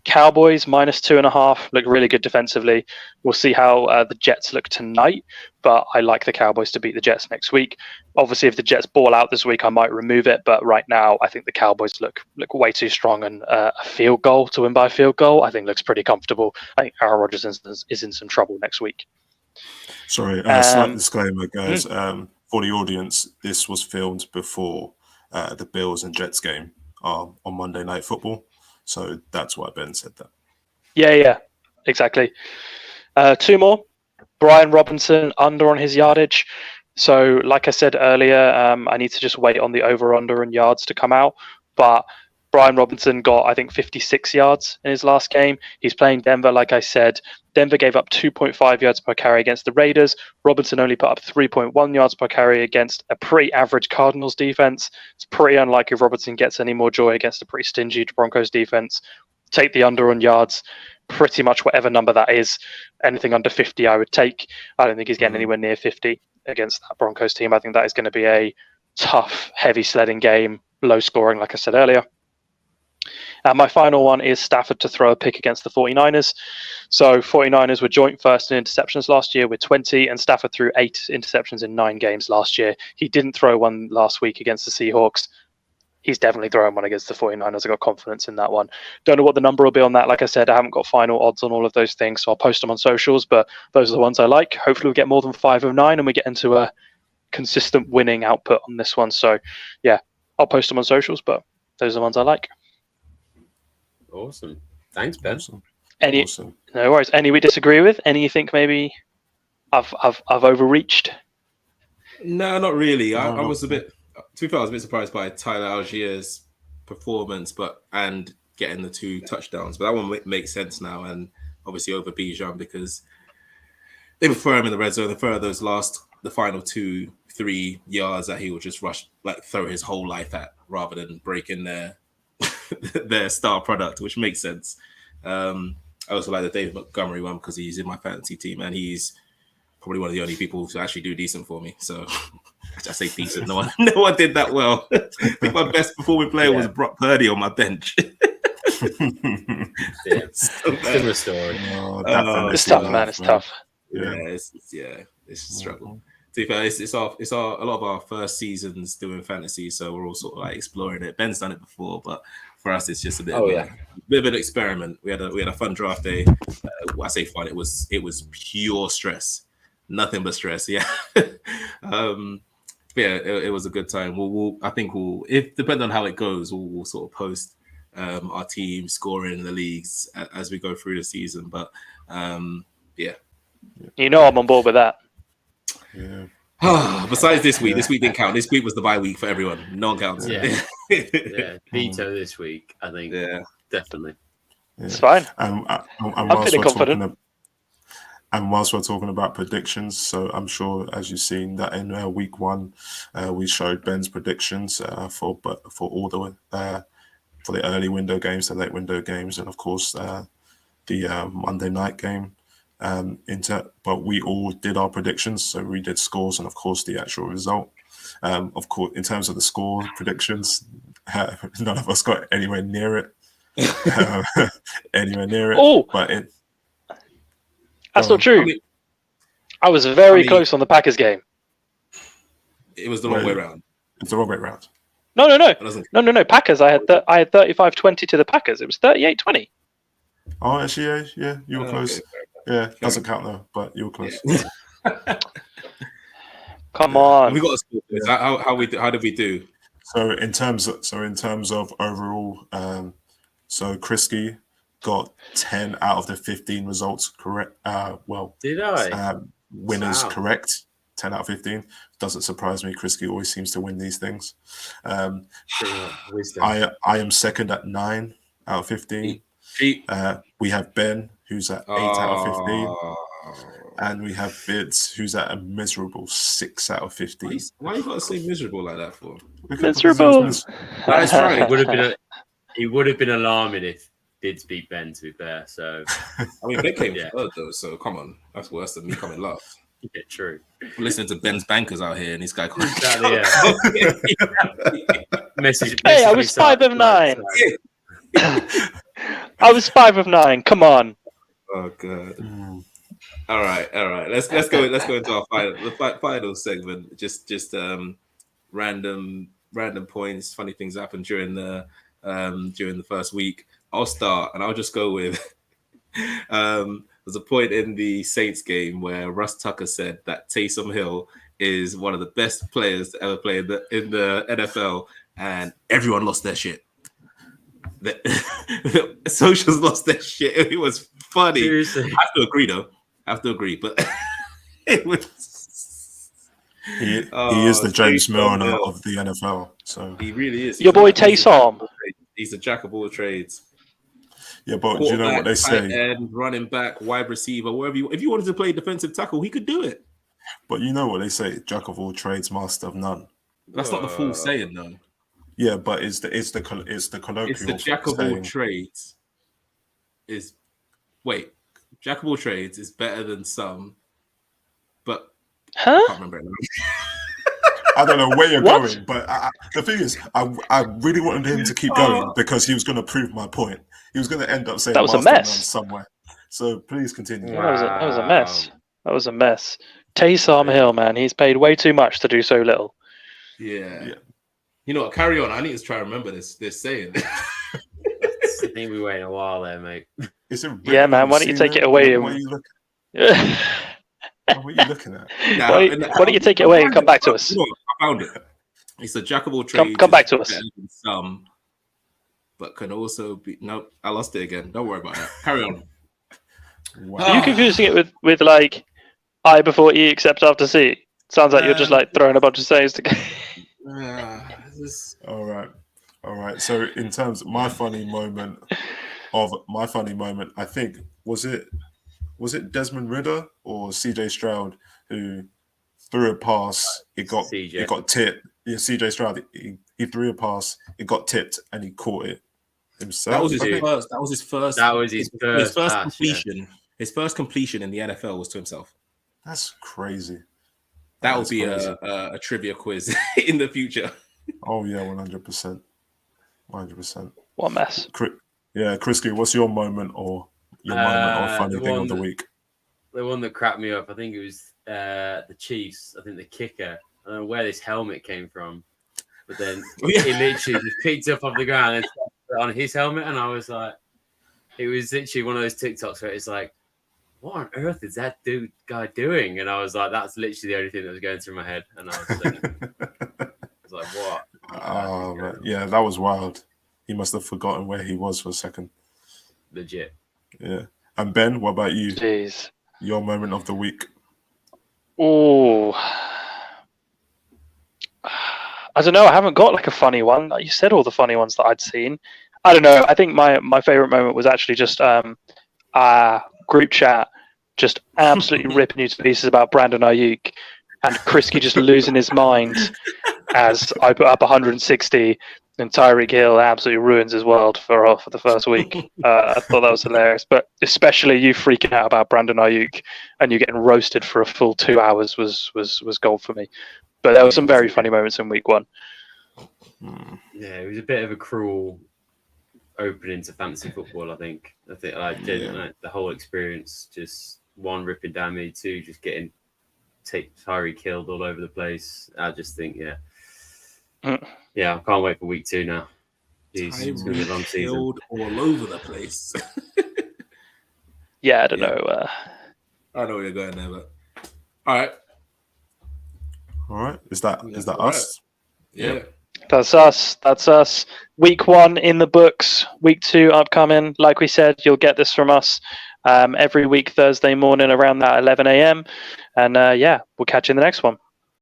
Cowboys -2.5 look really good defensively. We'll see how the Jets look tonight, but I like the Cowboys to beat the Jets next week. Obviously, if the Jets ball out this week, I might remove it, but right now I think the Cowboys look way too strong, and a field goal to win by a field goal I think looks pretty comfortable. I think Aaron Rodgers is in some trouble next week. Sorry, slight disclaimer, guys. For the audience, this was filmed before the Bills and Jets game on Monday Night Football. So that's why Ben said that. Yeah, exactly. 2 more. Brian Robinson, under on his yardage. So like I said earlier, I need to just wait on the over-under and yards to come out. But Brian Robinson got, I think, 56 yards in his last game. He's playing Denver, like I said. Denver gave up 2.5 yards per carry against the Raiders. Robinson only put up 3.1 yards per carry against a pretty average Cardinals defense. It's pretty unlikely Robinson gets any more joy against a pretty stingy Broncos defense. Take the under on yards, pretty much whatever number that is. Anything under 50 I would take. I don't think he's getting anywhere near 50 against that Broncos team. I think that is going to be a tough, heavy sledding game, low scoring, like I said earlier. My final one is Stafford to throw a pick against the 49ers. So 49ers were joint first in interceptions last year with 20, and Stafford threw 8 interceptions in 9 games last year. He didn't throw one last week against the Seahawks. He's definitely throwing one against the 49ers. I got confidence in that one. Don't know what the number will be on that. Like I said, I haven't got final odds on all of those things, so I'll post them on socials, but those are the ones I like. Hopefully we'll get more than 5 of 9 and we get into a consistent winning output on this one. So yeah, I'll post them on socials, but those are the ones I like. Awesome. Thanks, Ben. Awesome. No worries. Any we disagree with? Any you think maybe I've overreached? No, not really. I was a bit surprised by Tyler Algier's performance, and getting the 2 touchdowns. But that one makes sense now, and obviously over Bijan because they prefer him in the red zone. They prefer those last the final 2-3 yards that he would just rush, like throw his whole life at, rather than breaking their their star product, which makes sense. I also like the David Montgomery one because he's in my fantasy team and he's probably one of the only people to actually do decent for me. So I say decent. No one did that well. I think my best performing player was Brock Purdy on my bench. Similar story. It's tough, man. It's tough. It's a struggle. To be fair, it's a lot of our first seasons doing fantasy, so we're all sort of like exploring it. Ben's done it before, but for us, it's just a bit of an experiment. We had a fun draft day. I say fun. It was pure stress, nothing but stress. Yeah. It was a good time. I think if depending on how it goes, we'll sort of post our team scoring in the leagues as we go through the season. But you know, I'm on board with that. Yeah. Besides this week didn't count. This week was the bye week for everyone. No one counts. Yeah. Veto this week, I think. Yeah, definitely. Yeah. It's fine. I'm feeling confident. And whilst we're talking about predictions, so I'm sure, as you've seen, that in week 1, we showed Ben's predictions for all the for the early window games, the late window games, and of course the Monday night game. But we all did our predictions, so we did scores and of course the actual result. Of course, in terms of the score predictions, none of us got anywhere near it. Oh, but that's not true. I was very close on the Packers game. It was the wrong way around. It's the wrong way around. No. Packers. I had 35-20 to the Packers. It was 38-20. Oh, actually, yeah, you were close. Okay. Yeah, doesn't count though, but you were close. Come on. We got a score. How did we do? So in terms of overall, so Kriski got 10 out of the 15 results correct. Did I? Winners correct. 10 out of 15. Doesn't surprise me. Kriski always seems to win these things. I am second at 9 out of 15. We have Ben, who's at 8 out of 15. And we have Bids, who's at a miserable 6 out of 15. Why you got to say miserable like that for? Miserable. That's right. It would have been alarming if Bids beat Ben, to be fair. So I mean, Ben came third though, so come on, that's worse than me coming last. Yeah, true. Listening to Ben's bankers out here, and this guy. Message. Hey, I was 5 of 9. I was 5 of 9. Come on. Oh god. All right. Let's go into our final segment. Just random points, funny things happened during the first week. I'll start and I'll just go with. There's a point in the Saints game where Russ Tucker said that Taysom Hill is one of the best players to ever play in the NFL, and everyone lost their shit. The socials lost their shit. It was funny. Seriously. I have to agree, but it was. He is the James Milner of the NFL. So he really is. Your boy Taysom. He's a jack of all trades. Yeah, but do you know what they say? End, running back, wide receiver, wherever if you wanted to play defensive tackle, he could do it. But you know what they say: jack of all trades, master of none. That's not the full saying, though. Yeah, but it's the colloquial. It's the jack of all trades. Jack of all trades is better than some, but I can't remember it. I don't know where you're going, but the thing is, I really wanted him to keep going because he was going to prove my point. He was going to end up saying that was a mess somewhere. So please continue. Wow. That was a mess. That was a mess. Taysom Hill, man, he's paid way too much to do so little. Yeah. You know what? Carry on. I need to try to remember this saying. I think we waited a while there, mate. Yeah, man. Why don't you take it away? What are you looking at? Why don't you take it away and come back to us? I found it. It's a jack of all trades. Come back to us. Some, but can also be. Nope, I lost it again. Don't worry about that. Carry on. Wow. Are you confusing it with like I before E except after C? Sounds like you're just like throwing a bunch of sayings together. All right. So in terms of my funny moment, I think was it Desmond Ridder or CJ Stroud who threw a pass. It got CJ. tipped. Yeah, CJ Stroud. He threw a pass. It got tipped, and he caught it himself. That was his Dude. first. That was his first. That was his first pass, completion. His first completion in the NFL was to himself. That's crazy. That would be a trivia quiz in the future. Oh yeah, 100%. 100%. What a mess. Yeah, Kriski, what's your moment or funny thing of the week? The one that cracked me up, I think it was the Chiefs. I think the kicker. I don't know where this helmet came from, but then he literally just picked it up off the ground and put it on his helmet, and I was like, it was literally one of those TikToks where it's like, what on earth is that guy doing? And I was like, that's literally the only thing that was going through my head, and I was like, what? Oh man. Yeah, that was wild. He must have forgotten where he was for a second. Legit. Yeah. And Ben, what about you? Jeez. Your moment of the week. Oh, I don't know. I haven't got like a funny one. You said all the funny ones that I'd seen. I don't know. I think my favorite moment was actually just group chat, just absolutely ripping you to pieces about Brandon Ayuk and Kriski just losing his mind as I put up 160 and Tyreek Hill absolutely ruins his world for the first week. I thought that was hilarious, but especially you freaking out about Brandon Ayuk and you getting roasted for a full 2 hours was gold for me. But there were some very funny moments in week one. Yeah, it was a bit of a cruel opening to fantasy football. I think I didn't like the whole experience. Just one ripping Dami, two just getting Tyreek killed all over the place. I just think, yeah, I can't wait for week 2 now. Jeez, it's gonna be a long season. Killed all over the place. Yeah, I don't know. I know where you're going there, but all right. All right. Is that us? Yeah. That's us. Week 1 in the books. Week 2 upcoming. Like we said, you'll get this from us every week Thursday morning around that 11 a.m. And we'll catch you in the next one.